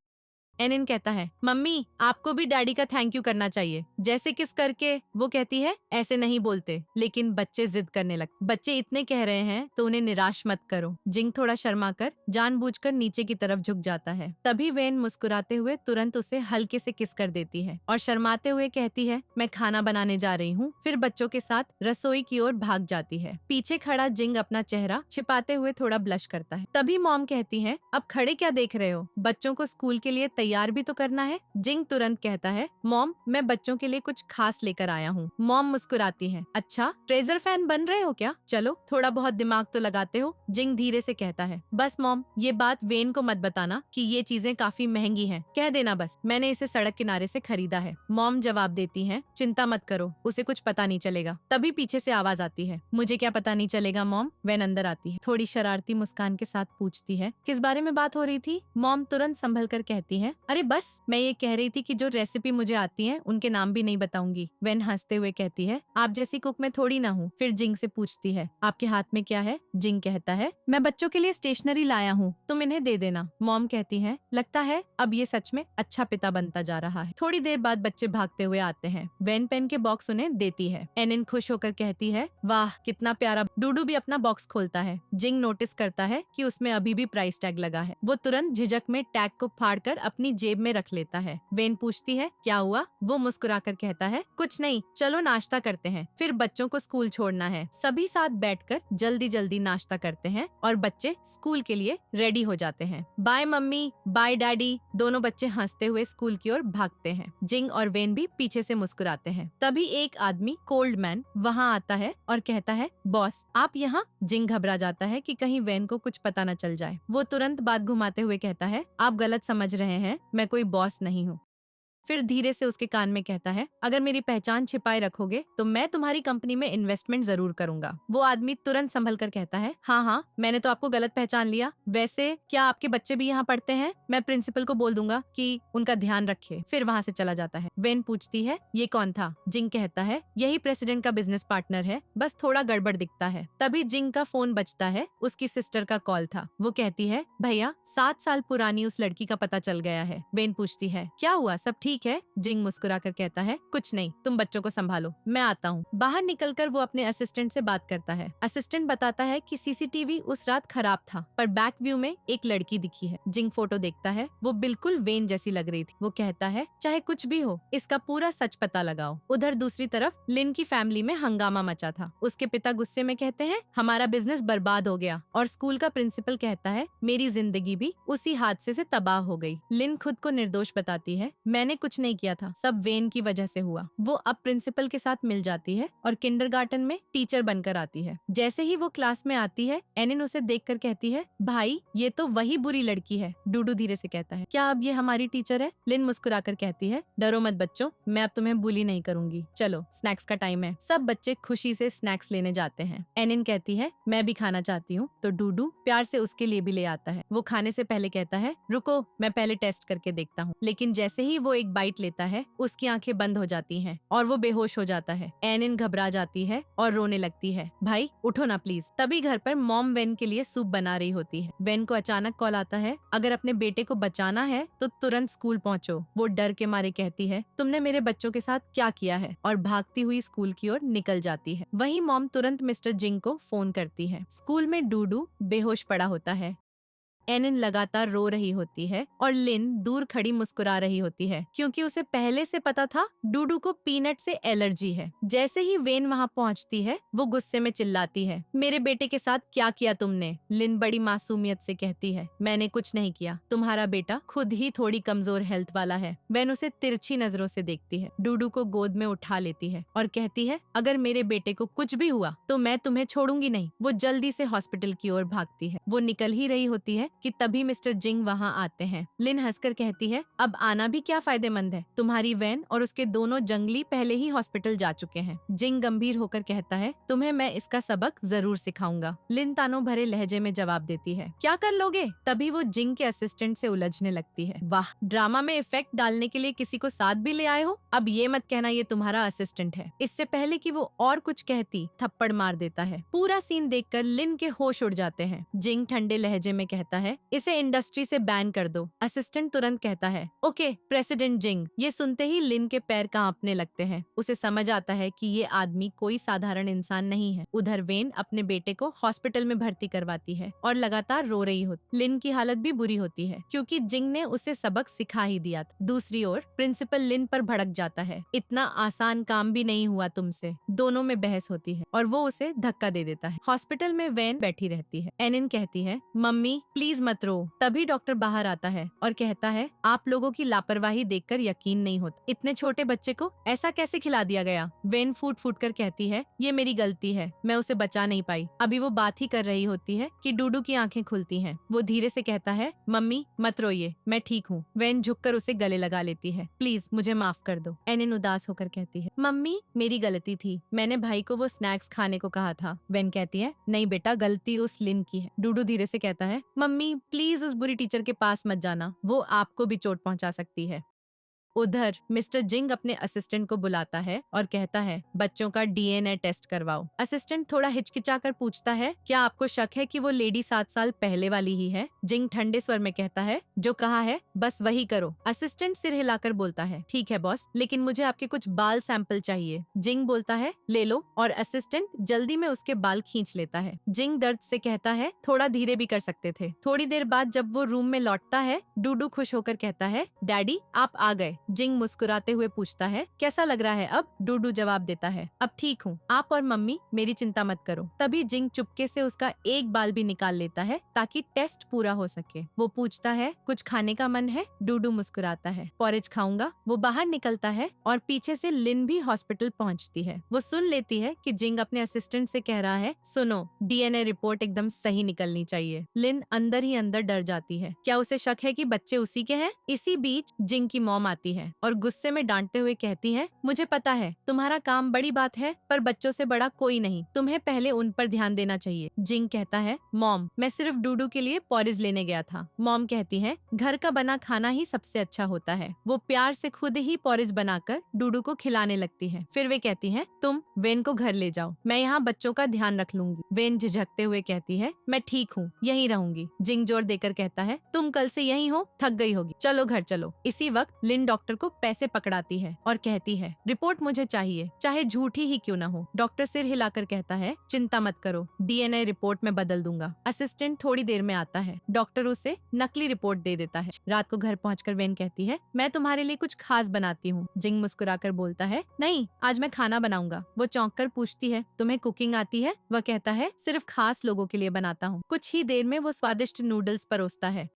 एनिन कहता है, मम्मी आपको भी डैडी का थैंक यू करना चाहिए। जैसे किस करके? वो कहती है, ऐसे नहीं बोलते। लेकिन बच्चे जिद करने लगते। बच्चे इतने कह रहे हैं तो उन्हें निराश मत करो। जिंग थोड़ा शर्मा कर जानबूझकर नीचे की तरफ झुक जाता है। तभी वेन मुस्कुराते हुए तुरंत उसे हल्के से किस कर देती है और शर्माते हुए कहती है, मैं खाना बनाने जा रही हूँ। फिर बच्चों के साथ रसोई की ओर भाग जाती है। पीछे खड़ा जिंग अपना चेहरा छिपाते हुए थोड़ा ब्लश करता है। तभी मॉम कहती है, अब खड़े क्या देख रहे हो, बच्चों को स्कूल के लिए तैयार भी तो करना है। जिंग तुरंत कहता है, मॉम मैं बच्चों के लिए कुछ खास लेकर आया हूँ। मॉम मुस्कुराती है, अच्छा ट्रेजर फैन बन रहे हो क्या? चलो थोड़ा बहुत दिमाग तो लगाते हो। जिंग धीरे से कहता है, बस मॉम ये बात वेन को मत बताना कि ये चीजें काफी महंगी हैं। कह देना बस मैंने इसे सड़क किनारे से खरीदा है। मॉम जवाब देती हैं, चिंता मत करो, उसे कुछ पता नहीं चलेगा। तभी पीछे से आवाज आती है, मुझे क्या पता नहीं चलेगा मॉम? वेन अंदर आती है, थोड़ी शरारती मुस्कान के साथ पूछती है, किस बारे में बात हो रही थी? मॉम तुरंत संभल कर कहती है, अरे बस मैं ये कह रही थी कि जो रेसिपी मुझे आती है उनके नाम भी नहीं बताऊंगी। वेन हंसते हुए कहती है, आप जैसी कुक मैं थोड़ी ना हूँ। फिर जिंग से पूछती है, आपके हाथ में क्या है? जिंग कहता है, मैं बच्चों के लिए स्टेशनरी लाया हूँ, तुम इन्हें दे देना। मॉम कहती है, लगता है अब ये सच में अच्छा पिता बनता जा रहा है। थोड़ी देर बाद बच्चे भागते हुए आते हैं। वेन पेन के बॉक्स उन्हें देती है। एनिन खुश होकर कहती है, वाह कितना प्यारा। डूडू भी अपना बॉक्स खोलता है। जिंग नोटिस करता है कि उसमें अभी भी प्राइस टैग लगा है। वो तुरंत झिझक में टैग को फाड़कर अपनी जेब में रख लेता है। वेन पूछती है, क्या हुआ? वो मुस्कुराकर कहता है, कुछ नहीं, चलो नाश्ता करते हैं, फिर बच्चों को स्कूल छोड़ना है। सभी साथ बैठकर जल्दी जल्दी नाश्ता करते हैं और बच्चे स्कूल के लिए रेडी हो जाते हैं। Bye mummy, bye daddy. दोनों बच्चे हंसते हुए स्कूल की ओर भागते हैं। जिंग और वेन भी पीछे से मुस्कुराते हैं। तभी एक आदमी कोल्ड मैन वहाँ आता है और कहता है, बॉस आप यहाँ? जिंग घबरा जाता है कि कहीं वेन को कुछ पता न चल जाए। वो तुरंत बात घुमाते हुए कहता है, आप गलत समझ रहे हैं, मैं कोई बॉस नहीं हूँ। फिर धीरे से उसके कान में कहता है, अगर मेरी पहचान छिपाए रखोगे तो मैं तुम्हारी कंपनी में इन्वेस्टमेंट जरूर करूंगा। वो आदमी तुरंत संभल कर कहता है, हाँ मैंने तो आपको गलत पहचान लिया। वैसे क्या आपके बच्चे भी यहाँ पढ़ते हैं? मैं प्रिंसिपल को बोल दूंगा कि उनका ध्यान रखे। फिर वहाँ से चला जाता है। वेन पूछती है, ये कौन था? जिंग कहता है, यही प्रेसिडेंट का बिजनेस पार्टनर है, बस थोड़ा गड़बड़ दिखता है। तभी जिंग का फोन बजता है। उसकी सिस्टर का कॉल था। वो कहती है, भैया 7 साल पुरानी उस लड़की का पता चल गया है। वेन पूछती है, क्या हुआ, सब ठीक है? जिंग मुस्कुराकर कहता है, कुछ नहीं, तुम बच्चों को संभालो, मैं आता हूँ। बाहर निकलकर वो अपने असिस्टेंट से बात करता है। असिस्टेंट बताता है कि सीसीटीवी उस रात खराब था, पर बैक व्यू में एक लड़की दिखी है। जिंग फोटो देखता है, वो बिल्कुल वेन जैसी लग रही थी। वो कहता है, चाहे कुछ भी हो, इसका पूरा सच पता लगाओ। उधर दूसरी तरफ लिन की फैमिली में हंगामा मचा था। उसके पिता गुस्से में कहते हैं, हमारा बिजनेस बर्बाद हो गया। और स्कूल का प्रिंसिपल कहता है, मेरी जिंदगी भी उसी हादसे से तबाह हो गई। लिन खुद को निर्दोष बताती है, मैंने कुछ नहीं किया था, सब वेन की वजह से हुआ। वो अब प्रिंसिपल के साथ मिल जाती है और किंडरगार्टन में टीचर बनकर आती है। जैसे ही वो क्लास में आती है, एनिन उसे देखकर कहती है, भाई ये तो वही बुरी लड़की है। डूडू धीरे से कहता है, क्या अब ये हमारी टीचर है? लिन मुस्कुराकर कहती है, डरो मत बच्चों, मैं अब तुम्हें बुली नहीं करूंगी। चलो स्नैक्स का टाइम है। सब बच्चे खुशी से स्नैक्स लेने जाते हैं। एनिन कहती है, मैं भी खाना चाहती हूँ। तो डूडू प्यार से उसके लिए भी ले आता है। वो खाने से पहले कहता है, रुको मैं पहले टेस्ट करके देखता हूँ। लेकिन जैसे ही वो एक बाइट लेता है, उसकी आंखें बंद हो जाती हैं और वो बेहोश हो जाता है। एनिन घबरा जाती है और रोने लगती है, भाई उठो ना प्लीज। तभी घर पर मॉम वेन के लिए सूप बना रही होती है। वेन को अचानक कॉल आता है, अगर अपने बेटे को बचाना है तो तुरंत स्कूल पहुंचो। वो डर के मारे कहती है, तुमने मेरे बच्चों के साथ क्या किया है? और भागती हुई स्कूल की ओर निकल जाती है। वहीं मॉम तुरंत मिस्टर जिंग को फोन करती है। स्कूल में डूडू बेहोश पड़ा होता है। एनिन लगातार रो रही होती है और लिन दूर खड़ी मुस्कुरा रही होती है, क्योंकि उसे पहले से पता था डूडू को पीनट से एलर्जी है। जैसे ही वेन वहाँ पहुँचती है, वो गुस्से में चिल्लाती है, मेरे बेटे के साथ क्या किया तुमने? लिन बड़ी मासूमियत से कहती है, मैंने कुछ नहीं किया, तुम्हारा बेटा खुद ही थोड़ी कमजोर हेल्थ वाला है। वेन उसे तिरछी नजरों से देखती है, डूडू को गोद में उठा लेती है और कहती है, अगर मेरे बेटे को कुछ भी हुआ तो मैं तुम्हें छोड़ूंगी नहीं। वो जल्दी से हॉस्पिटल की ओर भागती है। वो निकल ही रही होती है कि तभी मिस्टर जिंग वहाँ आते हैं। लिन हंसकर कहती है, अब आना भी क्या फायदेमंद है, तुम्हारी वैन और उसके दोनों जंगली पहले ही हॉस्पिटल जा चुके हैं। जिंग गंभीर होकर कहता है, तुम्हें मैं इसका सबक जरूर सिखाऊंगा। लिन तानों भरे लहजे में जवाब देती है, क्या कर लोगे? तभी वो जिंग के असिस्टेंट से उलझने लगती है। वाह, ड्रामा में इफेक्ट डालने के लिए किसी को साथ भी ले आए हो। अब ये मत कहना ये तुम्हारा असिस्टेंट है। इससे पहले कि वो और कुछ कहती, थप्पड़ मार देता है। पूरा सीन देखकर लिन के होश उड़ जाते हैं। जिंग ठंडे लहजे में कहता है, इसे इंडस्ट्री से बैन कर दो। असिस्टेंट तुरंत कहता है, ओके प्रेसिडेंट जिंग। ये सुनते ही लिन के पैर कांपने लगते हैं। उसे समझ आता है कि ये आदमी कोई साधारण इंसान नहीं है। उधर वेन अपने बेटे को हॉस्पिटल में भर्ती करवाती है और लगातार रो रही होती। लिन की हालत भी बुरी होती है, क्योंकि जिंग ने उसे सबक सिखा ही दिया था। दूसरी ओर प्रिंसिपल लिन पर भड़क जाता है, इतना आसान काम भी नहीं हुआ तुमसे। दोनों में बहस होती है और वो उसे धक्का दे देता है। हॉस्पिटल में वेन बैठी रहती है। एनिन कहती है, मम्मी प्लीज प्लीज मत रो। तभी डॉक्टर बाहर आता है और कहता है, आप लोगों की लापरवाही देखकर यकीन नहीं होता, इतने छोटे बच्चे को ऐसा कैसे खिला दिया गया। वेन फूट फूट कर कहती है, ये मेरी गलती है, मैं उसे बचा नहीं पाई। अभी वो बात ही कर रही होती है कि डूडू की आंखें खुलती हैं। वो धीरे से कहता है, मम्मी मत रोइए, मैं ठीक हूँ। वेन झुककर उसे गले लगा लेती है। प्लीज मुझे माफ कर दो। एनिन उदास होकर कहती है, मम्मी मेरी गलती थी, मैंने भाई को वो स्नैक्स खाने को कहा था। वेन कहती है, नहीं बेटा, गलती उस लिन की है। डूडू धीरे से कहता है, मम्मी प्लीज उस बुरी टीचर के पास मत जाना, वो आपको भी चोट पहुंचा सकती है। उधर मिस्टर जिंग अपने असिस्टेंट को बुलाता है और कहता है, बच्चों का डीएनए टेस्ट करवाओ। असिस्टेंट थोड़ा हिचकिचाकर पूछता है, क्या आपको शक है कि वो लेडी 7 साल पहले वाली ही है। जिंग ठंडे स्वर में कहता है, जो कहा है बस वही करो। असिस्टेंट सिर हिलाकर बोलता है, ठीक है बॉस, लेकिन मुझे आपके कुछ बाल सैंपल चाहिए। जिंग बोलता है, ले लो, और असिस्टेंट जल्दी में उसके बाल खींच लेता है। जिंग दर्द से कहता है, थोड़ा धीरे भी कर सकते थे। थोड़ी देर बाद जब वो रूम में लौटता है, डूडू खुश होकर कहता है, डैडी आप आ गए। जिंग मुस्कुराते हुए पूछता है, कैसा लग रहा है अब। डूडू जवाब देता है, अब ठीक हूँ, आप और मम्मी मेरी चिंता मत करो। तभी जिंग चुपके से उसका एक बाल भी निकाल लेता है ताकि टेस्ट पूरा हो सके। वो पूछता है, कुछ खाने का मन है। डूडू मुस्कुराता है, पॉरेज खाऊंगा। वो बाहर निकलता है और पीछे से लिन भी हॉस्पिटल पहुँचती है। वो सुन लेती है कि जिंग अपने असिस्टेंट से कह रहा है, सुनो डीएनए रिपोर्ट एकदम सही निकलनी चाहिए। लिन अंदर ही अंदर डर जाती है, क्या उसे शक है कि बच्चे उसी के हैं। इसी बीच जिंग की मॉम आती है और गुस्से में डांटते हुए कहती है, मुझे पता है तुम्हारा काम बड़ी बात है, पर बच्चों से बड़ा कोई नहीं, तुम्हें पहले उन पर ध्यान देना चाहिए। जिंग कहता है, मॉम मैं सिर्फ डूडू के लिए पॉरेज लेने गया था। मॉम कहती है, घर का बना खाना ही सबसे अच्छा होता है। वो प्यार से खुद ही पॉरेज बनाकर डूडू को खिलाने लगती है। फिर वे कहती है, तुम वेन को घर ले जाओ, मैं यहाँ बच्चों का ध्यान रख लूंगी। वेन झिझकते हुए कहती है, मैं ठीक हूँ, यहीं रहूंगी। जिंग जोर देकर कहता है, तुम कल से यहीं हो, थक गई होगी, चलो घर चलो। इसी वक्त लिन डॉक्टर को पैसे पकड़ाती है और कहती है, रिपोर्ट मुझे चाहिए, चाहे झूठी ही क्यों ना हो। डॉक्टर सिर हिलाकर कहता है, चिंता मत करो, डीएनए रिपोर्ट में बदल दूंगा। असिस्टेंट थोड़ी देर में आता है। डॉक्टर उसे नकली रिपोर्ट दे देता है। रात को घर पहुंचकर वेन कहती है, मैं तुम्हारे लिए कुछ खास बनाती हूँ। जिंग मुस्कुराकर बोलता है, नहीं आज मैं खाना बनाऊंगा। वो चौंक कर पूछती है, तुम्हें कुकिंग आती है। वह कहता है, सिर्फ खास लोगों के लिए बनाता हूँ। कुछ ही देर में वो स्वादिष्ट नूडल्स परोसता है।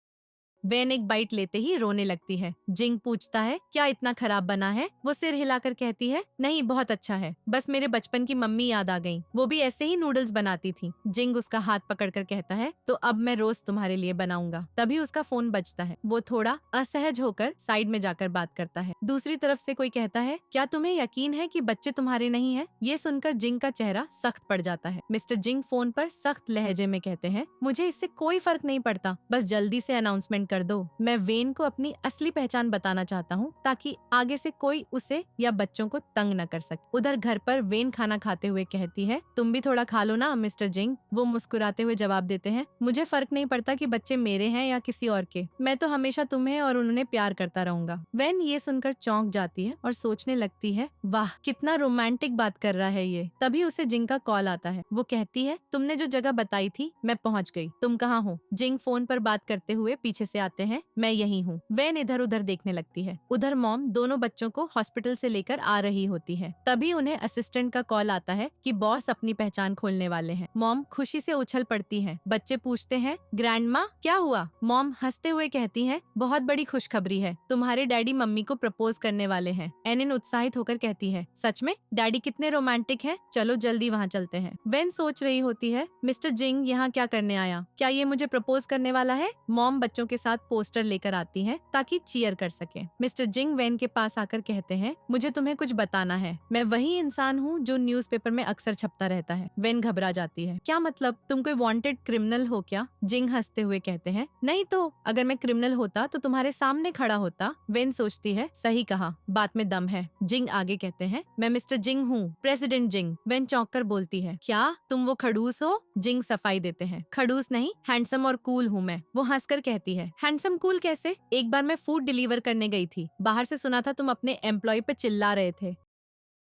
वेन एक बाइट लेते ही रोने लगती है। जिंग पूछता है, क्या इतना खराब बना है। वो सिर हिलाकर कहती है, नहीं बहुत अच्छा है, बस मेरे बचपन की मम्मी याद आ गई, वो भी ऐसे ही नूडल्स बनाती थी। जिंग उसका हाथ पकड़कर कहता है, तो अब मैं रोज तुम्हारे लिए बनाऊंगा। तभी उसका फोन बजता है। वो थोड़ा असहज होकर साइड में जाकर बात करता है। दूसरी तरफ से कोई कहता है, क्या तुम्हें यकीन है कि बच्चे तुम्हारे नहीं है। ये सुनकर जिंग का चेहरा सख्त पड़ जाता है। मिस्टर जिंग फोन पर सख्त लहजे में कहते हैं, मुझे इससे कोई फर्क नहीं पड़ता, बस जल्दी से अनाउंसमेंट कर दो। मैं वेन को अपनी असली पहचान बताना चाहता हूँ ताकि आगे से कोई उसे या बच्चों को तंग न कर सके। उधर घर पर वेन खाना खाते हुए कहती है, तुम भी थोड़ा खा लो ना मिस्टर जिंग। वो मुस्कुराते हुए जवाब देते हैं, मुझे फर्क नहीं पड़ता कि बच्चे मेरे हैं या किसी और के, मैं तो हमेशा तुम्हें और उन्हें प्यार करता रहूंगा। वेन ये सुनकर चौंक जाती है और सोचने लगती है, वाह कितना रोमांटिक बात कर रहा है ये। तभी उसे जिंग का कॉल आता है। वो कहती है, तुमने जो जगह बताई थी मैं पहुँच गई, तुम कहाँ हो। जिंग फोन पर बात करते हुए पीछे से आते हैं, मैं यही हूँ। वेन इधर उधर देखने लगती है। उधर मॉम दोनों बच्चों को हॉस्पिटल से लेकर आ रही होती है। तभी उन्हें असिस्टेंट का कॉल आता है कि बॉस अपनी पहचान खोलने वाले हैं। मॉम खुशी से उछल पड़ती है। बच्चे पूछते हैं, ग्रैंडमा क्या हुआ। मॉम हंसते हुए कहती है, बहुत बड़ी खुशखबरी है, तुम्हारे डैडी मम्मी को प्रपोज करने वाले हैं। एनिन उत्साहित होकर कहती है, सच में, डैडी कितने रोमांटिक है, चलो जल्दी वहाँ चलते हैं। वेन सोच रही होती है, मिस्टर जिंग यहाँ क्या करने आया, क्या ये मुझे प्रपोज करने वाला है। मॉम बच्चों के साथ पोस्टर लेकर आती है ताकि चीयर कर सके। मिस्टर जिंग वेन के पास आकर कहते हैं, मुझे तुम्हें कुछ बताना है, मैं वही इंसान हूँ जो न्यूज़पेपर में अक्सर छपता रहता है। वेन घबरा जाती है, क्या मतलब, तुम कोई वांटेड क्रिमिनल हो क्या। जिंग हंसते हुए कहते हैं, नहीं तो, अगर मैं क्रिमिनल होता तो तुम्हारे सामने खड़ा होता। वेन सोचती है, सही कहा, बात में दम है। जिंग आगे कहते हैं, मैं मिस्टर जिंग हूँ, प्रेसिडेंट जिंग। वेन चौंक कर बोलती है, क्या तुम वो खड़ूस हो। जिंग सफाई देते हैं, खड़ूस नहीं, हैंडसम और कूल हूँ मैं। वो हंसकर कहती है, हैंडसम कूल कैसे। एक बार मैं फूड डिलीवर करने गई थी, बाहर से सुना था तुम अपने एम्प्लॉय पे चिल्ला रहे थे।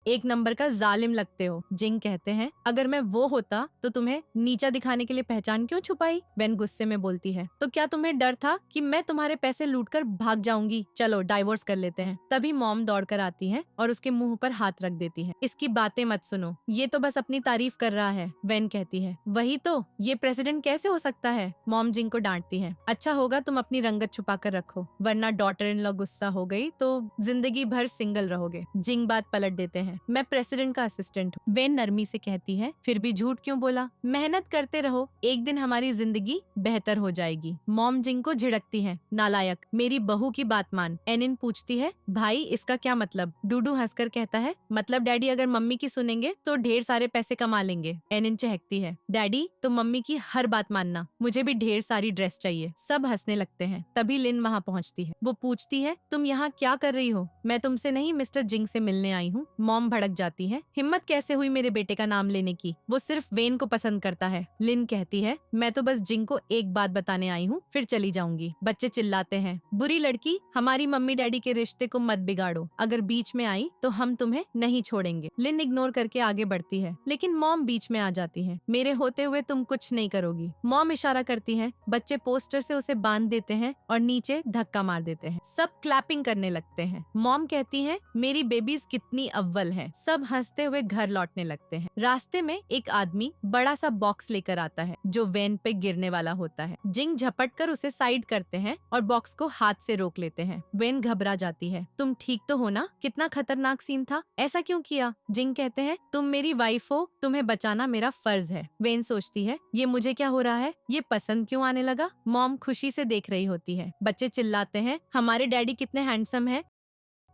एक नंबर का जालिम लगते हो। जिंग कहते हैं, अगर मैं वो होता तो तुम्हें नीचा दिखाने के लिए पहचान क्यों छुपाई? वेन गुस्से में बोलती है, तो क्या तुम्हें डर था कि मैं तुम्हारे पैसे लूटकर भाग जाऊंगी? चलो डाइवोर्स कर लेते हैं। तभी मॉम दौड़कर आती है और उसके मुंह पर हाथ रख देती है। इसकी बातें मत सुनो, ये तो बस अपनी तारीफ कर रहा है। वेन कहती है, वही तो, ये प्रेसिडेंट कैसे हो सकता है? मॉम जिंग को डांटती है, अच्छा होगा तुम अपनी रंगत छुपा कर रखो, वरना डॉटर इन लॉ गुस्सा हो गई तो जिंदगी भर सिंगल रहोगे। जिंग बात पलट देते हैं, मैं प्रेसिडेंट का असिस्टेंट हूँ। वेन नरमी से कहती है, फिर भी झूठ क्यों बोला? मेहनत करते रहो, एक दिन हमारी जिंदगी बेहतर हो जाएगी। मॉम जिंग को झिड़कती है, नालायक, मेरी बहू की बात मान। एनिन पूछती है, भाई इसका क्या मतलब? डूडू हंसकर कहता है, मतलब डैडी अगर मम्मी की सुनेंगे तो ढेर सारे पैसे कमा लेंगे। एनिन चहकती है, डैडी तुम मम्मी की हर बात मानना, मुझे भी ढेर सारी ड्रेस चाहिए। सब हंसने लगते हैं। तभी लिन वहाँ पहुँचती है। वो पूछती है, तुम यहाँ क्या कर रही हो? मैं तुमसे नहीं मिस्टर जिंग से मिलने आई हूँ। मॉम भड़क जाती है, हिम्मत कैसे हुई मेरे बेटे का नाम लेने की? वो सिर्फ वेन को पसंद करता है। लिन कहती है, मैं तो बस जिंग को एक बात बताने आई हूँ, फिर चली जाऊंगी। बच्चे चिल्लाते हैं, बुरी लड़की, हमारी मम्मी डैडी के रिश्ते को मत बिगाड़ो, अगर बीच में आई तो हम तुम्हें नहीं छोड़ेंगे। लिन इग्नोर करके आगे बढ़ती है, लेकिन मॉम बीच में आ जाती है, मेरे होते हुए तुम कुछ नहीं करोगी। मॉम इशारा करती है, बच्चे पोस्टर से उसे बांध देते हैं और नीचे धक्का मार देते हैं। सब क्लैपिंग करने लगते हैं। मॉम कहती है, मेरी बेबीज कितनी अव्वल है। सब हंसते हुए घर लौटने लगते हैं। रास्ते में एक आदमी बड़ा सा बॉक्स लेकर आता है जो वैन पे गिरने वाला होता है। जिंग झपट कर उसे साइड करते हैं और बॉक्स को हाथ से रोक लेते हैं। वैन घबरा जाती है, तुम ठीक तो हो ना? कितना खतरनाक सीन था, ऐसा क्यों किया? जिंग कहते हैं, तुम मेरी वाइफ हो, तुम्हें बचाना मेरा फर्ज है। वैन सोचती है, ये मुझे क्या हो रहा है, ये पसंद क्यों आने लगा? मॉम खुशी से देख रही होती है। बच्चे चिल्लाते हैं, हमारे डैडी कितने हैंडसम है,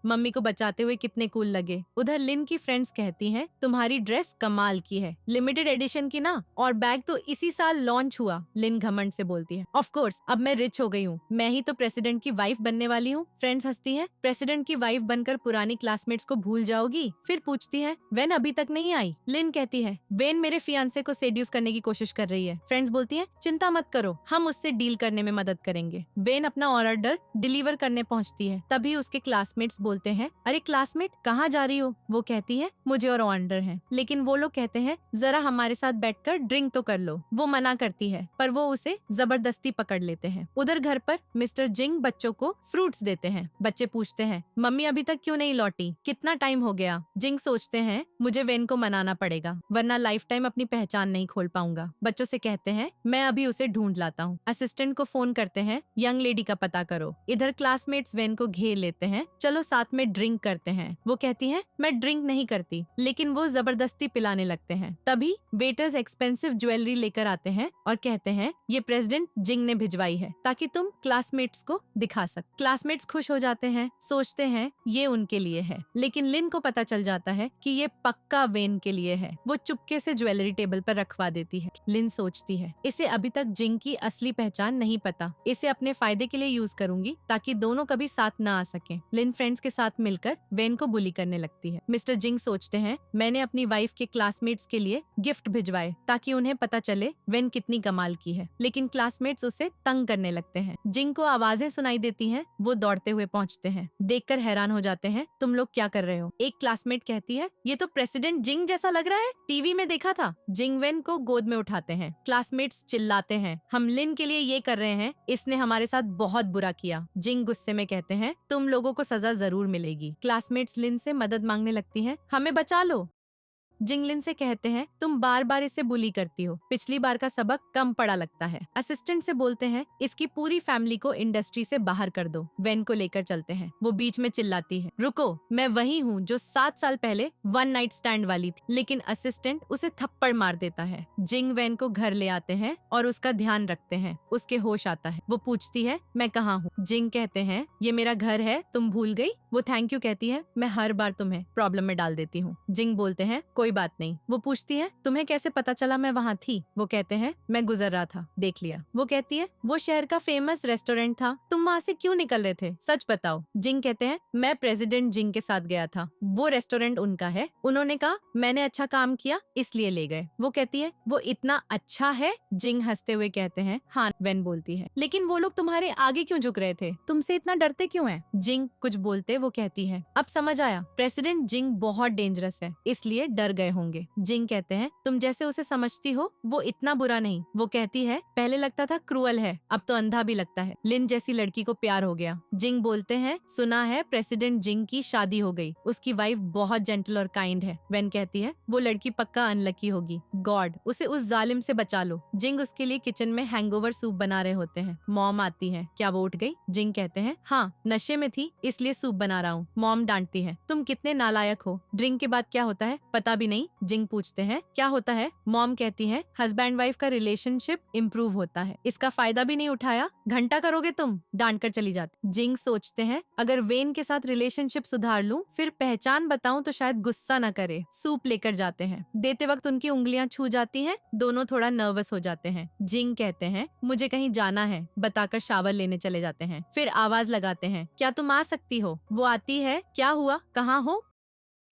मम्मी को बचाते हुए कितने कूल लगे। उधर लिन की फ्रेंड्स कहती हैं, तुम्हारी ड्रेस कमाल की है, लिमिटेड एडिशन की ना, और बैग तो इसी साल लॉन्च हुआ। लिन घमंड से बोलती है, ऑफ कोर्स अब मैं रिच हो गई हूँ, मैं ही तो प्रेसिडेंट की वाइफ बनने वाली हूँ। फ्रेंड्स हंसती हैं, प्रेसिडेंट की वाइफ बनकर पुरानी क्लासमेट्स को भूल जाओगी? फिर पूछती है, वेन अभी तक नहीं आई? लिन कहती है, वेन मेरे फियांसे को सेड्यूस करने की कोशिश कर रही है। फ्रेंड्स बोलती है, चिंता मत करो, हम उससे डील करने में मदद करेंगे। वेन अपना ऑर्डर डिलीवर करने पहुँचती है। तभी उसके क्लासमेट्स बोलते हैं, अरे क्लासमेट कहाँ जा रही हो? वो कहती है, मुझे और ऑर्डर है। लेकिन वो लोग कहते हैं, जरा हमारे साथ बैठकर ड्रिंक तो कर लो। वो मना करती है, पर वो उसे जबरदस्ती पकड़ लेते हैं। उधर घर पर मिस्टर जिंग बच्चों को फ्रूट्स देते हैं। बच्चे पूछते हैं, मम्मी अभी तक क्यों नहीं लौटी, कितना टाइम हो गया? जिंग सोचते हैं, मुझे वेन को मनाना पड़ेगा, वरना लाइफ टाइम अपनी पहचान नहीं खोल पाऊंगा। बच्चों से कहते हैं, मैं अभी उसे ढूंढ लाता हूँ। असिस्टेंट को फोन करते हैं, यंग लेडी का पता करो। इधर क्लासमेट्स वेन को घेर लेते हैं, चलो साथ में ड्रिंक करते हैं। वो कहती है, मैं ड्रिंक नहीं करती, लेकिन वो जबरदस्ती पिलाने लगते हैं। तभी वेटर्स एक्सपेंसिव ज्वेलरी लेकर आते हैं और कहते हैं, ये प्रेसिडेंट जिंग ने भिजवाई है ताकि तुम क्लासमेट्स को दिखा सक। क्लासमेट्स खुश हो जाते हैं, सोचते हैं ये उनके लिए है, लेकिन लिन को पता चल जाता है कि ये पक्का वेन के लिए है। वो चुपके से ज्वेलरी टेबल पर रखवा देती है। लिन सोचती है, इसे अभी तक जिंग की असली पहचान नहीं पता, इसे अपने फायदे के लिए यूज करूंगी ताकि दोनों कभी साथ ना आ सके। लिन फ्रेंड्स के साथ मिलकर वेन को बुली करने लगती है। मिस्टर जिंग सोचते हैं, मैंने अपनी वाइफ के क्लासमेट्स के लिए गिफ्ट भिजवाए ताकि उन्हें पता चले वेन कितनी कमाल की है, लेकिन क्लासमेट्स उसे तंग करने लगते हैं। जिंग को आवाजें सुनाई देती हैं, वो दौड़ते हुए पहुंचते हैं। देखकर हैरान हो जाते हैं, तुम लोग क्या कर रहे हो? एक क्लासमेट कहती है, ये तो प्रेसिडेंट जिंग जैसा लग रहा है, टीवी में देखा था। जिंग वेन को गोद में उठाते हैं। क्लासमेट्स चिल्लाते हैं, हम लिन के लिए ये कर रहे हैं, इसने हमारे साथ बहुत बुरा किया। जिंग गुस्से में कहते हैं, तुम लोगों को सजा जरूर मिलेगी। क्लासमेट्स लिन से मदद मांगने लगती हैं, हमें बचा लो। जिंगलिन से कहते हैं, तुम बार बार इसे बुली करती हो, पिछली बार का सबक कम पड़ा लगता है। असिस्टेंट से बोलते हैं, इसकी पूरी फैमिली को इंडस्ट्री से बाहर कर दो। वेन को लेकर चलते हैं। वो बीच में चिल्लाती है, रुको, मैं वही हूँ जो 7 साल पहले वन नाइट स्टैंड वाली थी। लेकिन असिस्टेंट उसे थप्पड़ मार देता है। जिंग वेन को घर ले आते हैं और उसका ध्यान रखते हैं। उसके होश आता है। वो पूछती है, मैं कहाँ हूँ? जिंग कहते हैं, ये मेरा घर है, तुम भूल गई? वो थैंक यू कहती है, मैं हर बार तुम्हें प्रॉब्लम में डाल देती हूँ। जिंग बोलते हैं, कोई बात नहीं। वो पूछती है, तुम्हें कैसे पता चला मैं वहाँ थी? वो कहते हैं, मैं गुजर रहा था, देख लिया। वो कहती है, वो शहर का फेमस रेस्टोरेंट था, तुम वहाँ से क्यों निकल रहे थे, सच बताओ। जिंग कहते हैं, मैं प्रेसिडेंट जिंग के साथ गया था, वो रेस्टोरेंट उनका है, उन्होंने कहा मैंने अच्छा काम किया इसलिए ले गए। वो कहती है, वो इतना अच्छा है? जिंग हंसते हुए कहते हैं, हाँ। वेन बोलती है, लेकिन वो लोग तुम्हारे आगे क्यों झुक रहे थे, तुमसे इतना डरते क्यों हैं? जिंग कुछ बोलते वो कहती है, अब समझ आया, प्रेसिडेंट जिंग बहुत डेंजरस है, इसलिए डर गए होंगे। जिंग कहते हैं, तुम जैसे उसे समझती हो वो इतना बुरा नहीं। वो कहती है, पहले लगता था क्रूअल है, अब तो अंधा भी लगता है। लिन जैसी लड़की को प्यार हो गया। जिंग बोलते हैं, सुना है प्रेसिडेंट जिंग की शादी हो गई, उसकी वाइफ बहुत जेंटल और काइंड है। वेन कहती है, वो लड़की पक्का अनलकी होगी, गॉड उसे उस जालिम से बचा लो। जिंग उसके लिए किचन में हैंगओवर सूप बना रहे होते हैं। मॉम आती है, क्या वो उठ गई? जिंग कहते हैं, हाँ नशे में थी इसलिए सूप बना रहा हूँ। मॉम डांटती है, तुम कितने नालायक हो, ड्रिंक के बाद क्या होता है पता भी नहीं। जिंग पूछते हैं, क्या होता है? मॉम कहती है, हस्बैंड वाइफ का रिलेशनशिप इम्प्रूव होता है, इसका फायदा भी नहीं उठाया, घंटा करोगे तुम, डांट कर चली जाती। जिंग सोचते हैं, अगर वेन के साथ रिलेशनशिप सुधार लूं, फिर पहचान बताऊं तो शायद गुस्सा न करे। सूप लेकर जाते हैं, देते वक्त उनकी उंगलियां छू जाती हैं, दोनों थोड़ा नर्वस हो जाते हैं। जिंग कहते हैं, मुझे कहीं जाना है, बताकर शावर लेने चले जाते हैं। फिर आवाज लगाते हैं, क्या तुम आ सकती हो? वो आती है, क्या हुआ, कहाँ हो?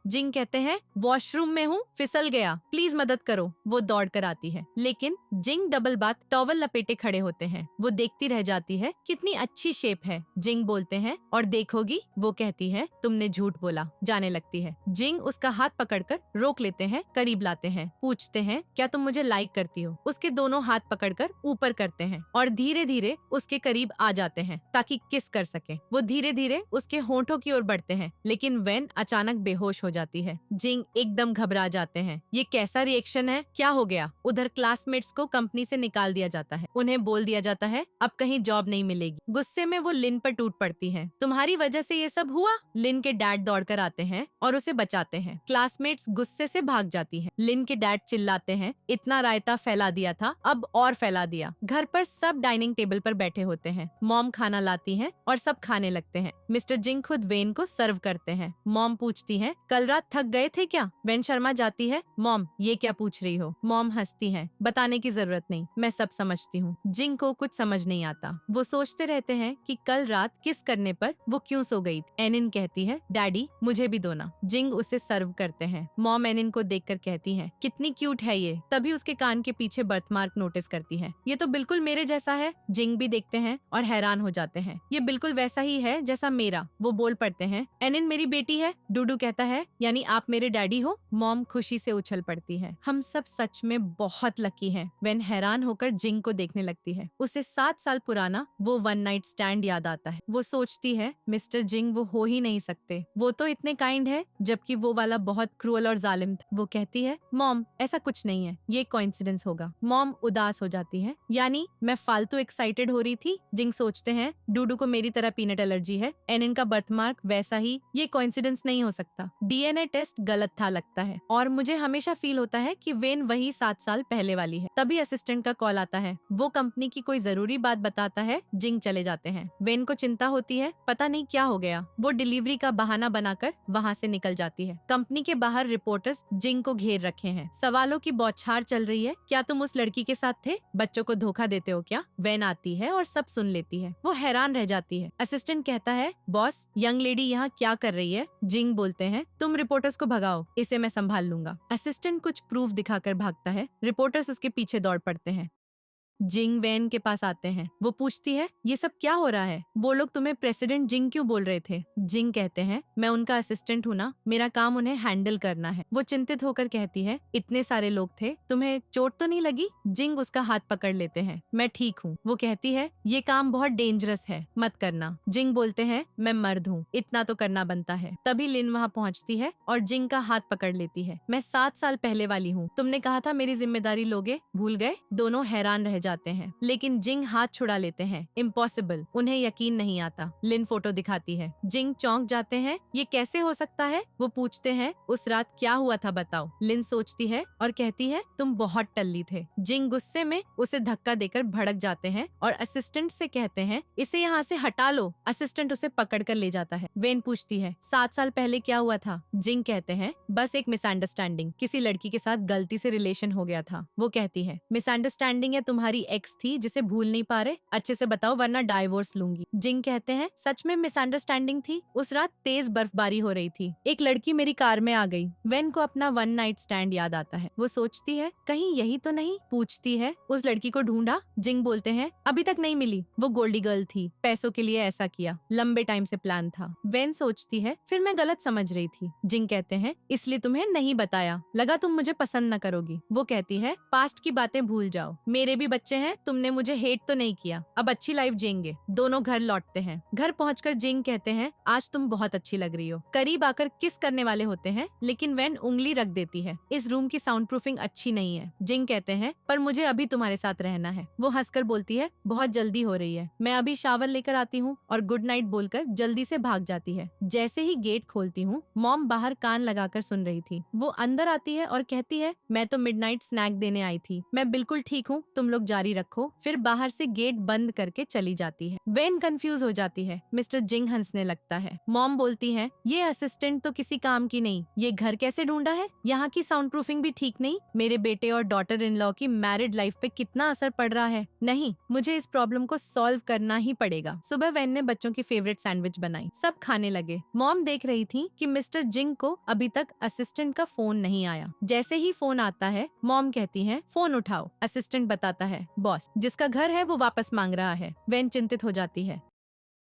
जिंग कहते हैं, वॉशरूम में हूँ, फिसल गया, प्लीज मदद करो। वो दौड़ कर आती है, लेकिन जिंग डबल बात टॉवल लपेटे खड़े होते हैं। वो देखती रह जाती है, कितनी अच्छी शेप है। जिंग बोलते हैं, और देखोगी? वो कहती है, तुमने झूठ बोला। जाने लगती है। जिंग उसका हाथ पकड़कर रोक लेते हैं, करीब लाते हैं, पूछते हैं, क्या तुम मुझे लाइक करती हो? उसके दोनों हाथ पकड़कर ऊपर करते हैं और धीरे धीरे उसके करीब आ जाते हैं ताकि किस कर सके। वो धीरे धीरे उसके होंठों की ओर बढ़ते हैं, लेकिन वेन अचानक बेहोश हो जाती है। जिंग एकदम घबरा जाते हैं, ये कैसा रिएक्शन है, क्या हो गया? उधर क्लासमेट्स को कंपनी से निकाल दिया जाता है, उन्हें बोल दिया जाता है अब कहीं जॉब नहीं मिलेगी। गुस्से में वो लिन पर टूट पड़ती है, तुम्हारी वजह से ये सब हुआ। लिन के डैड दौड़कर आते हैं और उसे बचाते हैं। क्लासमेट्स गुस्से से भाग जाती है। लिन के डैड चिल्लाते हैं, इतना रायता फैला दिया था, अब और फैला दिया। घर पर सब डाइनिंग टेबल पर बैठे होते हैं। मॉम खाना लाती है और सब खाने लगते हैं। मिस्टर जिंग खुद वेन को सर्व करते हैं। मॉम पूछती है, कल रात थक गए थे क्या? वेन शर्मा जाती है, मॉम ये क्या पूछ रही हो? मॉम हंसती है, बताने की जरूरत नहीं, मैं सब समझती हूँ। जिंग को कुछ समझ नहीं आता। वो सोचते रहते हैं कि कल रात किस करने पर वो क्यों सो गई। एनिन कहती है, डैडी मुझे भी दो ना। जिंग उसे सर्व करते हैं। मॉम एनिन को देखकर कहती है, कितनी क्यूट है ये। तभी उसके कान के पीछे बर्थमार्क नोटिस करती है, ये तो बिल्कुल मेरे जैसा है। जिंग भी देखते हैं और हैरान हो जाते हैं, ये बिल्कुल वैसा ही है जैसा मेरा। वो बोल पड़ते हैं, एनिन मेरी बेटी है। डूडू कहता है, यानी आप मेरे डैडी हो? मॉम खुशी से उछल पड़ती है, हम सब सच में बहुत लकी हैं। वेन हैरान होकर जिंग को देखने लगती है। उसे 7 साल पुराना वो वन नाइट स्टैंड याद आता है। वो सोचती है, मिस्टर जिंग वो हो ही नहीं सकते, वो तो इतने काइंड है, जबकि वो वाला बहुत क्रूअल और जालिम था। वो कहती है, मॉम ऐसा कुछ नहीं है, ये कोइंसिडेंस होगा। मॉम उदास हो जाती है, यानी मैं फालतू एक्साइटेड हो रही थी। जिंग सोचते हैं, डूडू को मेरी तरह पीनट एलर्जी है, एनिन का बर्थमार्क वैसा ही, ये कोइंसिडेंस नहीं हो सकता। डीएनए टेस्ट गलत था लगता है, और मुझे हमेशा फील होता है कि वेन वही 7 साल पहले वाली है। तभी असिस्टेंट का कॉल आता है, वो कंपनी की कोई जरूरी बात बताता है। जिंग चले जाते हैं। वेन को चिंता होती है, पता नहीं क्या हो गया। वो डिलीवरी का बहाना बनाकर वहाँ से निकल जाती है। कंपनी के बाहर रिपोर्टर्स जिंग को घेर रखे हैं। सवालों की बौछार चल रही है, क्या तुम उस लड़की के साथ थे? बच्चों को धोखा देते हो क्या? वेन आती है और सब सुन लेती है। वो हैरान रह जाती है। असिस्टेंट कहता है, बॉस यंग लेडी यहाँ क्या कर रही है? जिंग बोलते हैं, तुम रिपोर्टर्स को भगाओ, इसे मैं संभाल लूंगा। असिस्टेंट कुछ प्रूफ दिखाकर भागता है। रिपोर्टर्स उसके पीछे दौड़ पड़ते हैं। जिंग वेन के पास आते हैं। वो पूछती है, ये सब क्या हो रहा है? वो लोग तुम्हें प्रेसिडेंट जिंग क्यों बोल रहे थे? जिंग कहते हैं, मैं उनका असिस्टेंट हूँ ना, मेरा काम उन्हें हैंडल करना है। वो चिंतित होकर कहती है, इतने सारे लोग थे, तुम्हें चोट तो नहीं लगी? जिंग उसका हाथ पकड़ लेते हैं, मैं ठीक हूँ। वो कहती है, ये काम बहुत डेंजरस है, मत करना। जिंग बोलते हैं, मैं मर्द हूँ, इतना तो करना बनता है। तभी लिन वहाँ पहुँचती है और जिंग का हाथ पकड़ लेती है। मैं 7 साल पहले वाली हूँ, तुमने कहा था मेरी जिम्मेदारी लोगे, भूल गए? दोनों हैरान रह जाते हैं, लेकिन जिंग हाथ छुड़ा लेते हैं। इम्पॉसिबल, उन्हें यकीन नहीं आता। लिन फोटो दिखाती है। जिंग चौंक जाते हैं, ये कैसे हो सकता है? वो पूछते हैं, उस रात क्या हुआ था बताओ। लिन सोचती है और कहती है, तुम बहुत टल्ली थे। जिंग गुस्से में उसे धक्का देकर भड़क जाते हैं और असिस्टेंट से कहते हैं, इसे यहाँ से हटा लो। असिस्टेंट उसे पकड़ कर ले जाता है। वेन पूछती है, 7 साल पहले क्या हुआ था? जिंग कहते हैं, बस एक मिसअंडरस्टैंडिंग, किसी लड़की के साथ गलती से रिलेशन हो गया था। वो कहती है, मिसअंडरस्टैंडिंग या तुम्हारी तुम्हारी एक्स थी जिसे भूल नहीं पा रहे? अच्छे से बताओ वरना डाइवोर्स लूंगी। जिंग कहते हैं सच में मिसअंडरस्टैंडिंग थी। उस रात तेज बर्फबारी हो रही थी। एक लड़की मेरी कार में आ गई। वेन को अपना वन नाइट स्टैंड याद आता है। वो सोचती है कहीं यही तो नहीं। पूछती है उस लड़की को ढूंढा? जिंग बोलते हैं अभी तक नहीं मिली। वो गोल्डी गर्ल थी। पैसों के लिए ऐसा किया। लंबे टाइम से प्लान था। वेन सोचती है फिर मैं गलत समझ रही थी। जिंग कहते हैं इसलिए तुम्हें नहीं बताया, लगा तुम मुझे पसंद न करोगी। वो कहती है पास्ट की बातें भूल जाओ, मेरे भी बच्चे हैं, तुमने मुझे हेट तो नहीं किया, अब अच्छी लाइफ जिएंगे। दोनों घर लौटते हैं। घर पहुंचकर जिंग कहते हैं आज तुम बहुत अच्छी लग रही हो। करीब आकर किस करने वाले होते हैं लेकिन वेन उंगली रख देती है। इस रूम की साउंड प्रूफिंग अच्छी नहीं है। जिंग कहते हैं पर मुझे अभी तुम्हारे साथ रहना है। वो हंसकर बोलती है बहुत जल्दी हो रही है, मैं अभी शावर लेकर आती हूँ, और गुड नाइट बोलकर जल्दी से भाग जाती है। जैसे ही गेट खोलती हूँ मॉम बाहर कान लगाकर सुन रही थी। वो अंदर आती है और कहती है मैं तो मिडनाइट स्नैक देने आई थी, मैं बिल्कुल ठीक हूँ, तुम लोग जारी रखो। फिर बाहर से गेट बंद करके चली जाती है। वेन कंफ्यूज हो जाती है। मिस्टर जिंग हंसने लगता है। मॉम बोलती है ये असिस्टेंट तो किसी काम की नहीं, ये घर कैसे ढूंढा है? यहाँ की साउंड प्रूफिंग भी ठीक नहीं। मेरे बेटे और डॉटर इन लॉ की मैरिड लाइफ पे कितना असर पड़ रहा है। नहीं, मुझे इस प्रॉब्लम को सॉल्व करना ही पड़ेगा। सुबह वेन ने बच्चों की फेवरेट सैंडविच बनाई। सब खाने लगे। मॉम देख रही थी कि मिस्टर जिंग को अभी तक असिस्टेंट का फोन नहीं आया। जैसे ही फोन आता है मॉम कहती है फोन उठाओ। असिस्टेंट बताता है बॉस जिसका घर है वो वापस मांग रहा है। वेन चिंतित हो जाती है।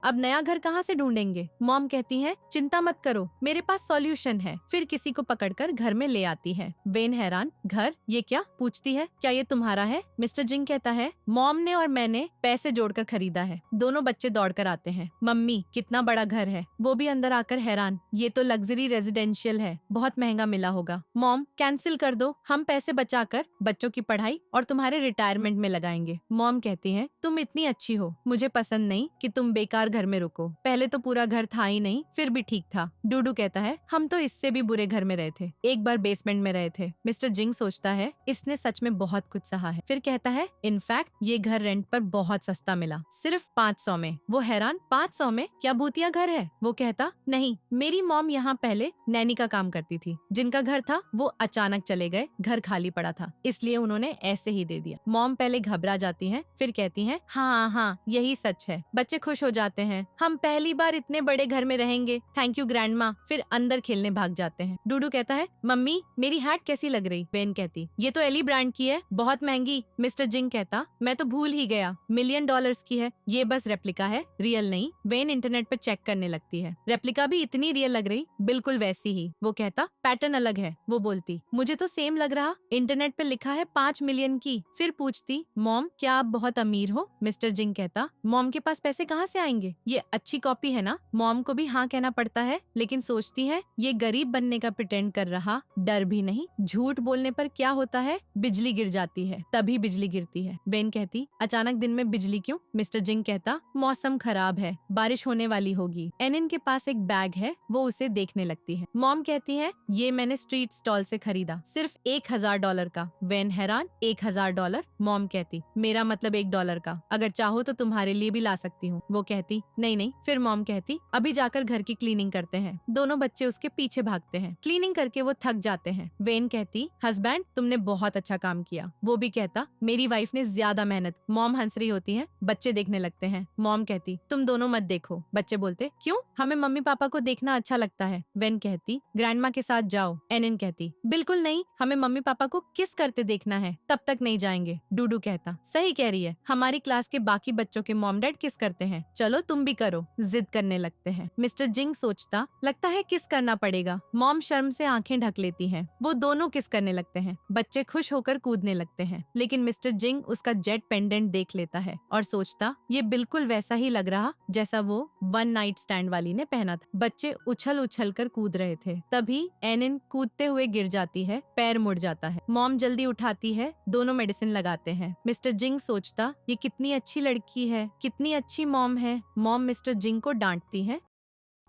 अब नया घर कहाँ से ढूंढेंगे? मॉम कहती है चिंता मत करो, मेरे पास सॉल्यूशन है। फिर किसी को पकड़कर घर में ले आती है। वेन हैरान, घर? ये क्या? पूछती है क्या ये तुम्हारा है? मिस्टर जिंग कहता है मॉम ने और मैंने पैसे जोड़कर खरीदा है। दोनों बच्चे दौड़कर आते हैं। मम्मी कितना बड़ा घर है। वो भी अंदर आकर हैरान, ये तो लग्जरी रेजिडेंशियल है, बहुत महंगा मिला होगा। मॉम कैंसिल कर दो, हम पैसे बचाकर बच्चों की पढ़ाई और तुम्हारे रिटायरमेंट में लगाएंगे। मॉम कहती है तुम इतनी अच्छी हो, मुझे पसंद नहीं कि तुम बेकार घर में रुको। पहले तो पूरा घर था ही नहीं, फिर भी ठीक था। डूडू कहता है हम तो इससे भी बुरे घर में रहे थे, एक बार बेसमेंट में रहे थे। मिस्टर जिंग सोचता है इसने सच में बहुत कुछ सहा है। फिर कहता है इनफैक्ट ये घर रेंट पर बहुत सस्ता मिला, सिर्फ 500 में। वो हैरान, 500 में? क्या भूतिया घर है? वो कहता नहीं, मेरी मॉम यहाँ पहले नैनी का काम करती थी। जिनका घर था वो अचानक चले गए, घर खाली पड़ा था, इसलिए उन्होंने ऐसे ही दे दिया। मॉम पहले घबरा जाती है, फिर कहती है हाँ हाँ यही सच है। बच्चे खुश हो जाते हैं, हम पहली बार इतने बड़े घर में रहेंगे, थैंक यू ग्रैंडमा। फिर अंदर खेलने भाग जाते हैं। डूडू कहता है मम्मी मेरी हैट कैसी लग रही? वेन कहती ये तो एली ब्रांड की है, बहुत महंगी। मिस्टर जिंग कहता मैं तो भूल ही गया, $1,000,000 की है, ये बस रेप्लिका है, रियल नहीं। वेन इंटरनेट पर चेक करने लगती है। रेप्लिका भी इतनी रियल लग रही, बिल्कुल वैसी ही। वो कहता पैटर्न अलग है। वो बोलती मुझे तो सेम लग रहा, इंटरनेट पे लिखा है 5 मिलियन की। फिर पूछती मॉम क्या आप बहुत अमीर हो? मिस्टर जिंग कहता मॉम के पास पैसे कहाँ से आएंगे, ये अच्छी कॉपी है ना। मॉम को भी हाँ कहना पड़ता है, लेकिन सोचती है ये गरीब बनने का प्रिटेंड कर रहा, डर भी नहीं। झूठ बोलने पर क्या होता है, बिजली गिर जाती है, तभी बिजली गिरती है। वेन कहती अचानक दिन में बिजली क्यों? मिस्टर जिंग कहता मौसम खराब है, बारिश होने वाली होगी। एनिन के पास एक बैग है, वो उसे देखने लगती है। मॉम कहती है ये मैंने स्ट्रीट स्टॉल से खरीदा, सिर्फ $1,000 का। वेन हैरान, $1,000? मॉम कहती मेरा मतलब $1 का, अगर चाहो तो तुम्हारे लिए भी ला सकती हूँ। वो कहती नहीं नहीं। फिर मॉम कहती अभी जाकर घर की क्लीनिंग करते हैं। दोनों बच्चे उसके पीछे भागते हैं। क्लीनिंग करके वो थक जाते हैं। वेन कहती हस्बैंड तुमने बहुत अच्छा काम किया। वो भी कहता मेरी वाइफ ने ज्यादा मेहनत। मॉम हंस रही होती है, बच्चे देखने लगते हैं। मॉम कहती तुम दोनों मत देखो। बच्चे बोलते क्यों? हमें मम्मी पापा को देखना अच्छा लगता है। वेन कहती ग्रैंडमा के साथ जाओ। एनिन कहती बिल्कुल नहीं, हमें मम्मी पापा को किस करते देखना है, तब तक नहीं जाएंगे। डूडू कहता सही कह रही है, हमारी क्लास के बाकी बच्चों के मॉम डैड किस करते हैं, चलो तुम भी करो। जिद करने लगते हैं। मिस्टर जिंग सोचता लगता है किस करना पड़ेगा। मॉम शर्म से आंखें ढक लेती हैं। वो दोनों किस करने लगते हैं। बच्चे खुश होकर कूदने लगते हैं, लेकिन मिस्टर जिंग उसका जेट पेंडेंट देख लेता है और सोचता ये बिल्कुल वैसा ही लग रहा जैसा वो वन नाइट स्टैंड वाली ने पहना था। बच्चे उछल उछल कर कूद रहे थे, तभी एनिन कूदते हुए गिर जाती है, पैर मुड़ जाता है। मॉम जल्दी उठाती है, दोनों मेडिसिन लगाते हैं। मिस्टर जिंग सोचता ये कितनी अच्छी लड़की है, कितनी अच्छी मॉम है। मॉम मिस्टर जिंग को डांटती है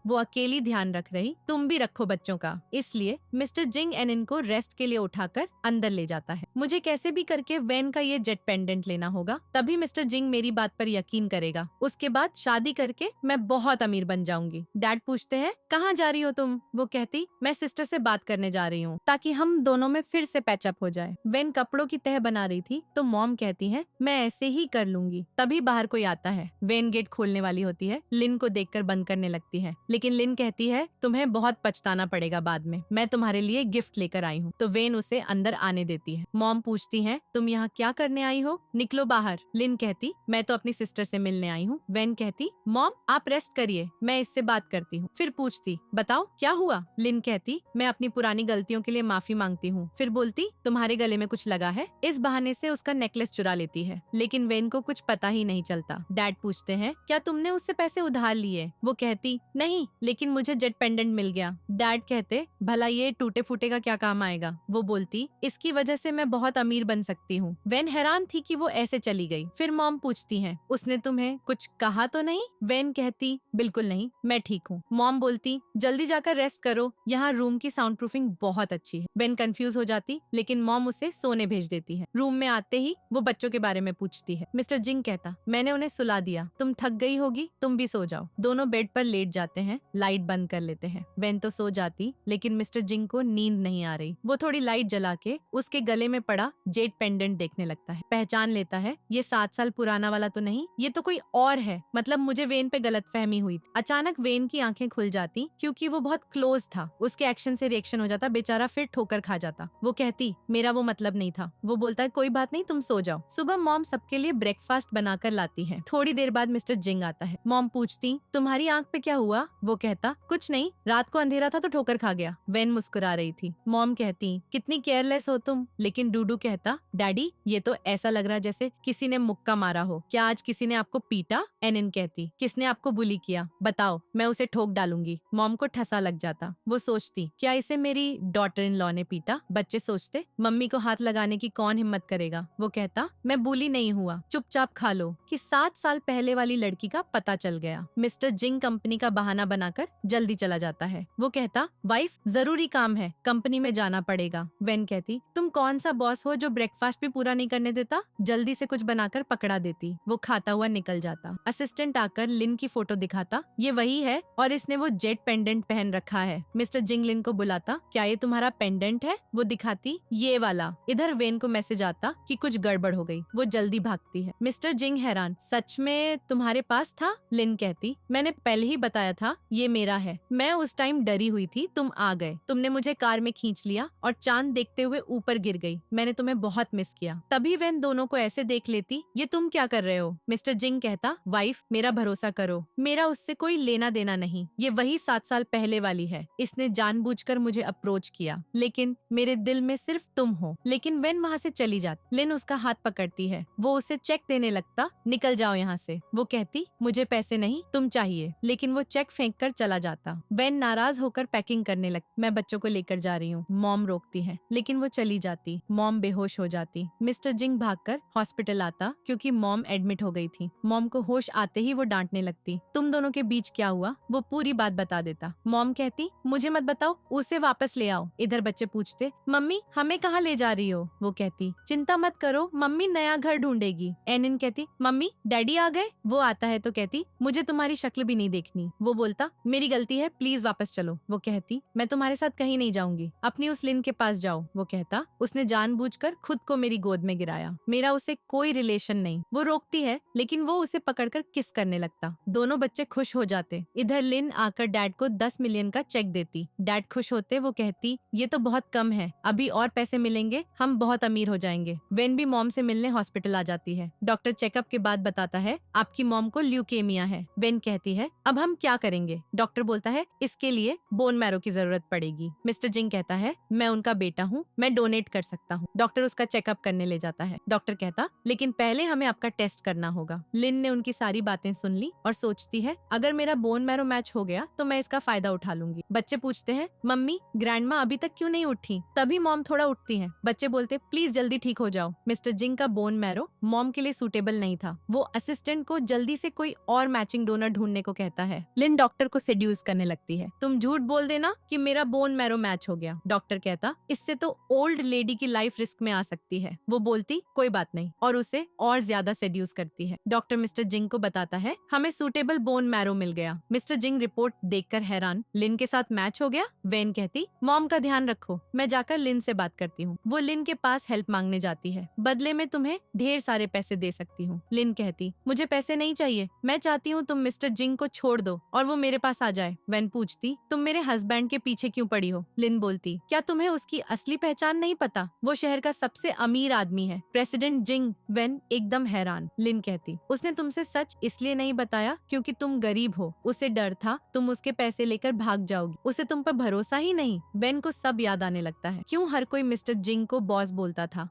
वो अकेली ध्यान रख रही, तुम भी रखो बच्चों का। इसलिए मिस्टर जिंग एनिन को रेस्ट के लिए उठाकर अंदर ले जाता है। मुझे कैसे भी करके वैन का ये जेट पेंडेंट लेना होगा, तभी मिस्टर जिंग मेरी बात पर यकीन करेगा। उसके बाद शादी करके मैं बहुत अमीर बन जाऊंगी। डैड पूछते हैं, कहाँ जा रही हो तुम? वो कहती, मैं सिस्टर से बात करने जा रही हूँ ताकि हम दोनों में फिर से पैचअप हो जाए। वैन कपड़ों की तह बना रही थी तो मॉम कहती है, मैं ऐसे ही कर लूंगी। तभी बाहर कोई आता है। वैन गेट खोलने वाली होती है, लिन को देखकर बंद करने लगती है, लेकिन लिन कहती है, तुम्हें बहुत पछताना पड़ेगा बाद में, मैं तुम्हारे लिए गिफ्ट लेकर आई हूँ। तो वैन उसे अंदर आने देती है। मॉम पूछती है, तुम यहाँ क्या करने आई हो? निकलो बाहर। लिन कहती, मैं तो अपनी सिस्टर से मिलने आई हूँ। वैन कहती, मॉम आप रेस्ट करिए, मैं इससे बात करती हूँ। फिर पूछती, बताओ क्या हुआ? लिन कहती, मैं अपनी पुरानी गलतियों के लिए माफी मांगती हूँ। फिर बोलती, तुम्हारे गले में कुछ लगा है? इस बहाने से उसका नेकलेस चुरा लेती है, लेकिन वैन को कुछ पता ही नहीं चलता। डैड पूछते हैं, क्या तुमने उससे पैसे उधार लिए? वो कहती, नहीं, लेकिन मुझे जेट पेंडेंट मिल गया। डैड कहते, भला ये टूटे फूटे का क्या काम आएगा? वो बोलती, इसकी वजह से मैं बहुत अमीर बन सकती हूँ। वैन हैरान थी कि वो ऐसे चली गई। फिर मॉम पूछती है, उसने तुम्हें कुछ कहा तो नहीं? वैन कहती, बिल्कुल नहीं, मैं ठीक हूँ। मॉम बोलती, जल्दी जाकर रेस्ट करो, यहाँ रूम की साउंड प्रूफिंग बहुत अच्छी है। वैन कंफ्यूज हो जाती, लेकिन मॉम उसे सोने भेज देती है। रूम में आते ही वो बच्चों के बारे में पूछती है। मिस्टर जिंग कहता, मैंने उन्हें सुला दिया, तुम थक गई होगी, तुम भी सो जाओ। दोनों बेड पर लेट जाते हैं, लाइट बंद कर लेते हैं। वैन तो सो जाती, लेकिन मिस्टर जिंग को नींद नहीं आ रही। वो थोड़ी लाइट जला के उसके गले में पड़ा जेट पेंडेंट देखने लगता है। पहचान लेता है, ये 7 साल पुराना वाला तो नहीं, ये तो कोई और है। मतलब मुझे वेन पे गलतफहमी हुई थी। अचानक वेन की आंखें खुल जाती, क्योंकि वो बहुत क्लोज था। उसके एक्शन से रिएक्शन हो जाता, बेचारा फिर ठोकर खा जाता। वो कहती, मेरा वो मतलब नहीं था। वो बोलता है, कोई बात नहीं, तुम सो जाओ। सुबह मॉम सबके लिए ब्रेकफास्ट बनाकर लाती है। थोड़ी देर बाद मिस्टर जिंग आता है। मॉम पूछती, तुम्हारी आंख पे क्या हुआ? वो कहता, कुछ नहीं, रात को अंधेरा था तो ठोकर खा गया। वैन मुस्कुरा रही थी। मॉम कहती, कितनी केयरलेस हो तुम। लेकिन डूडू कहता, डैडी ये तो ऐसा लग रहा जैसे किसी ने मुक्का मारा हो। क्या आज किसी ने आपको पीटा? एनिन कहती, किसने आपको बुली किया? बताओ, मैं उसे ठोक डालूंगी। मॉम को ठसा लग जाता। वो सोचती, क्या इसे मेरी डॉटर इन लॉ ने पीटा? बच्चे सोचते, मम्मी को हाथ लगाने की कौन हिम्मत करेगा? वो कहता, मैं बुली नहीं हुआ, चुपचाप खा लो। कि 7 साल पहले वाली लड़की का पता चल गया। मिस्टर जिंग कंपनी का बहाना बनाकर जल्दी चला जाता है। वो कहता, वाइफ जरूरी काम है, कंपनी में जाना पड़ेगा। वैन कहती, तुम कौन सा बॉस हो जो ब्रेकफास्ट भी पूरा नहीं करने देता? जल्दी से कुछ बनाकर पकड़ा देती। वो खाता हुआ निकल जाता। असिस्टेंट आकर लिन की फोटो दिखाता, ये वही है और इसने वो जेट पेंडेंट पहन रखा है। मिस्टर जिंग लिन को बुलाता, क्या ये तुम्हारा पेंडेंट है? वो दिखाती, ये वाला। इधर वेन को मैसेज आता कि कुछ गड़बड़ हो गई। वो जल्दी भागती है। मिस्टर जिंग हैरान, सच में तुम्हारे पास था? लिन कहती, मैंने पहले ही बताया था ये मेरा है। मैं उस टाइम डरी हुई थी, तुम आ गए, तुमने मुझे कार में खींच लिया और चांद देखते हुए ऊपर गिर गई। मैंने तुम्हें बहुत मिस किया। तभी वैन दोनों को ऐसे देख लेती, ये तुम क्या कर रहे हो? मिस्टर जिंग कहता, वाइफ मेरा भरोसा करो, मेरा उससे कोई लेना देना नहीं। ये वही 7 साल पहले वाली है। इसने जानबूझकर मुझे अप्रोच किया, लेकिन मेरे दिल में सिर्फ तुम हो। लेकिन वैन वहाँ से चली जाती। लिन उसका हाथ पकड़ती है। वो उसे चेक देने लगता, निकल जाओ यहाँ से। वो कहती, मुझे पैसे नहीं, तुम चाहिए। लेकिन वो चेक फेंक कर चला जाता। वैन नाराज होकर पैकिंग करने लगती, मैं बच्चों को लेकर जा रही हूँ। मॉम रोकती है, लेकिन वो चली जाती। मॉम बेहोश हो जाती। मिस्टर जिंग भागकर हॉस्पिटल आता, क्योंकि मॉम एडमिट हो गई थी। मॉम को होश आते ही वो डांटने लगती, तुम दोनों के बीच क्या हुआ? वो पूरी बात बता देता। मॉम कहती, मुझे मत बताओ, उसे वापस ले आओ। इधर बच्चे पूछते, मम्मी हमें कहाँ ले जा रही हो? वो कहती, चिंता मत करो, मम्मी नया घर ढूंढेगी। एनिन कहती, मम्मी डैडी आ गए? वो आता है तो कहती, मुझे तुम्हारी शक्ल भी नहीं देखनी। वो बोलता, मेरी गलती है, प्लीज वापस चलो। वो कहती, मैं तुम्हारे साथ कहीं नहीं जाऊंगी, अपनी उस लिन के पास जाओ। वो कहता, उसने जानबूझकर खुद को मेरी गोद में गिराया, मेरा उसे कोई रिलेशन नहीं। वो रोकती है, लेकिन वो उसे पकड़कर किस करने लगता। दोनों बच्चे खुश हो जाते। इधर लिन आकर डैड को 10 मिलियन का चेक देती। डैड खुश होते। वो कहती, ये तो बहुत कम है, अभी और पैसे मिलेंगे, हम बहुत अमीर हो जाएंगे। वेन भी मॉम से मिलने हॉस्पिटल आ जाती है। डॉक्टर चेकअप के बाद बताता है, आपकी मॉम को ल्यूकेमिया है। वेन कहती है, अब हम क्या करेंगे? डॉक्टर बोलता है, इसके लिए बोन मैरो की जरूरत पड़ेगी। मिस्टर जिंग कहता है, मैं उनका बेटा हूँ, मैं डोनेट कर सकता हूँ। डॉक्टर उसका चेकअप करने ले जाता है। डॉक्टर कहता, लेकिन पहले हमें आपका टेस्ट करना होगा। लिन ने उनकी सारी बातें सुन ली और सोचती है, अगर मेरा बोन मैरो मैच हो गया तो मैं इसका फायदा उठा लूंगी। बच्चे पूछते हैं, मम्मी ग्रैंडमा अभी तक क्यों नहीं उठी? तभी मॉम थोड़ा उठती है। बच्चे बोलते, प्लीज जल्दी ठीक हो जाओ। मिस्टर जिंग का बोन मैरो मॉम के लिए सूटेबल नहीं था। वो असिस्टेंट को जल्दी से कोई और मैचिंग डोनर ढूंढने को कहता है। लिन डॉक्टर डॉक्टर को सेड्यूस करने लगती है। तुम झूठ बोल देना कि मेरा बोन मैरो मैच हो गया। डॉक्टर कहता, इससे तो ओल्ड लेडी की लाइफ रिस्क में आ सकती है। वो बोलती, कोई बात नहीं, और उसे और ज्यादा सेड्यूस करती है। डॉक्टर मिस्टर जिंग को बताता है, हमें सूटेबल बोन मैरो मिल गया। मिस्टर जिंग रिपोर्ट देखकर हैरान, लिन के साथ मैच हो गया। वेन कहती, मॉम का ध्यान रखो, मैं जाकर लिन से बात करती हूँ। वो लिन के पास हेल्प मांगने जाती है, बदले में तुम्हें ढेर सारे पैसे दे सकती हूँ। लिन कहती, मुझे पैसे नहीं चाहिए, मैं चाहती हूँ तुम मिस्टर जिंग को छोड़ दो और वो मेरे पास आ जाए। वेन पूछती, तुम मेरे हस्बैंड के पीछे क्यों पड़ी हो? लिन बोलती, क्या तुम्हें उसकी असली पहचान नहीं पता? वो शहर का सबसे अमीर आदमी है, प्रेसिडेंट जिंग। वेन एकदम हैरान। लिन कहती, उसने तुमसे सच इसलिए नहीं बताया क्योंकि तुम गरीब हो। उसे डर था तुम उसके पैसे लेकर भाग जाओगी। उसे तुम पर भरोसा ही नहीं। वेन को सब याद आने लगता है, क्यों हर कोई मिस्टर जिंग को बॉस बोलता था।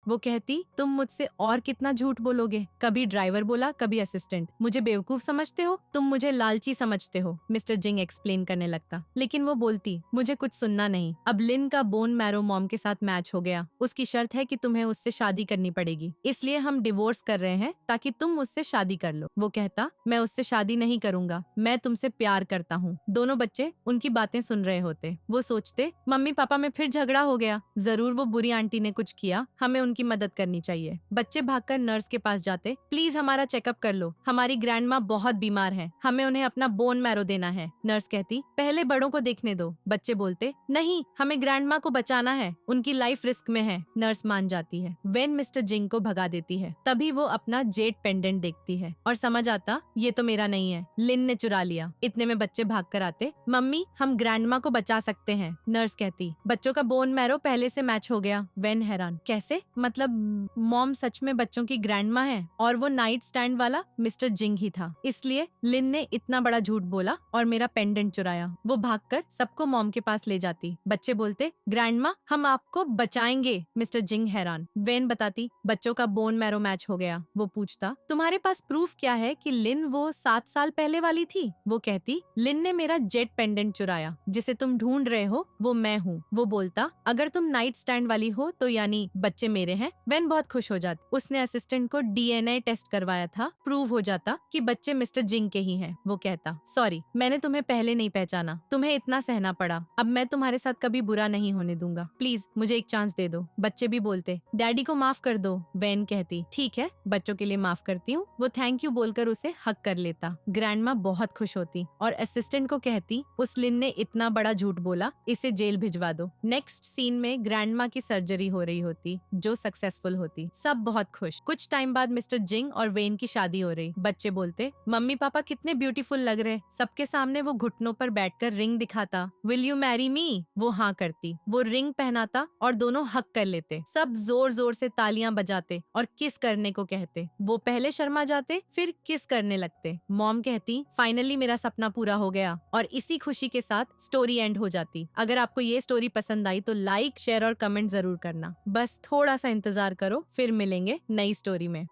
वो कहती, तुम मुझसे और कितना झूठ बोलोगे? कभी ड्राइवर बोला, कभी असिस्टेंट। मुझे बेवकूफ समझते हो? तुम मुझे लालची समझते हो। मिस्टर जिंग एक्सप्लेन करने लगता, लेकिन वो बोलती, मुझे कुछ सुनना नहीं। अब लिन का बोन मैरो मॉम के साथ मैच हो गया। उसकी शर्त है कि तुम्हें उससे शादी करनी पड़ेगी, इसलिए हम डिवोर्स कर रहे हैं ताकि तुम उससे शादी कर लो। वो कहता, मैं उससे शादी नहीं करूंगा, मैं तुमसे प्यार करता हूँ। दोनों बच्चे उनकी बातें सुन रहे होते। वो सोचते, मम्मी पापा में फिर झगड़ा हो गया। जरूर वो बुरी आंटी ने कुछ किया, हमें की मदद करनी चाहिए। बच्चे भागकर नर्स के पास जाते, प्लीज हमारा चेकअप कर लो, हमारी ग्रैंड माँ बहुत बीमार है, हमें उन्हें अपना बोन मैरो देना है। नर्स कहती, पहले बड़ों को देखने दो। बच्चे बोलते, नहीं, हमें ग्रैंड माँ को बचाना है, उनकी लाइफ रिस्क में है। नर्स मान जाती है। वेन मिस्टर जिंग को भगा देती है। तभी वो अपना जेड पेंडेंट देखती है और समझ आता, ये तो मेरा नहीं है, लिन ने चुरा लिया। इतने में बच्चे भाग कर आते, मम्मी हम ग्रैंड माँ को बचा सकते हैं। नर्स कहती, बच्चों का बोन मैरो पहले से मैच हो गया। वेन हैरान, कैसे? मतलब मॉम सच में बच्चों की ग्रैंडमा है और वो नाइट स्टैंड वाला मिस्टर जिंग ही था, इसलिए लिन ने इतना बड़ा झूठ बोला और मेरा पेंडेंट चुराया। वो भागकर सबको मॉम के पास ले जाती। बच्चे बोलते, ग्रैंडमा हम आपको बचाएंगे। मिस्टर जिंग हैरान। वेन बताती, बच्चों का बोन मैरो मैच हो गया। वो पूछता, तुम्हारे पास प्रूफ क्या है कि लिन वो 7 साल पहले वाली थी? वो कहती, लिन ने मेरा जेट पेंडेंट चुराया, जिसे तुम ढूंढ रहे हो वो मैं हूँ। वो बोलता, अगर तुम नाइट स्टैंड वाली हो तो यानी बच्चे मेरे हैं। वेन बहुत खुश हो जाती। उसने असिस्टेंट को डीएनए टेस्ट करवाया था, प्रूव हो जाता कि बच्चे मिस्टर जिंग के ही हैं। वो कहता, सॉरी, मैंने तुम्हें पहले नहीं पहचाना, तुम्हें इतना सहना पड़ा। अब मैं तुम्हारे साथ कभी बुरा नहीं होने दूंगा, प्लीज मुझे एक चांस दे दो। बच्चे भी बोलते, डैडी को माफ कर दो। वेन कहती, ठीक है, बच्चों के लिए माफ करती हूँ। वो थैंक यू बोलकर उसे हक कर लेता। ग्रैंडमा बहुत खुश होती और असिस्टेंट को कहती, उस लिन ने इतना बड़ा झूठ बोला, इसे जेल भिजवा दो। नेक्स्ट सीन में ग्रैंडमा की सर्जरी हो रही होती, जो सक्सेसफुल होती। सब बहुत खुश। कुछ टाइम बाद मिस्टर जिंग और वेन की शादी हो रही। बच्चे बोलते, मम्मी पापा कितने ब्यूटीफुल लग रहे। सबके सामने वो घुटनों पर बैठकर रिंग दिखाता, विल यू मैरी मी? वो हाँ करती। वो रिंग पहनाता और दोनों हक कर लेते। सब जोर जोर से तालियां बजाते और किस करने को कहते। वो पहले शर्मा जाते, फिर किस करने लगते। मॉम कहती, फाइनली मेरा सपना पूरा हो गया, और इसी खुशी के साथ स्टोरी एंड हो जाती। अगर आपको ये स्टोरी पसंद आई तो लाइक, शेयर और कमेंट जरूर करना। बस थोड़ा सा इंतजार करो, फिर मिलेंगे नई स्टोरी में।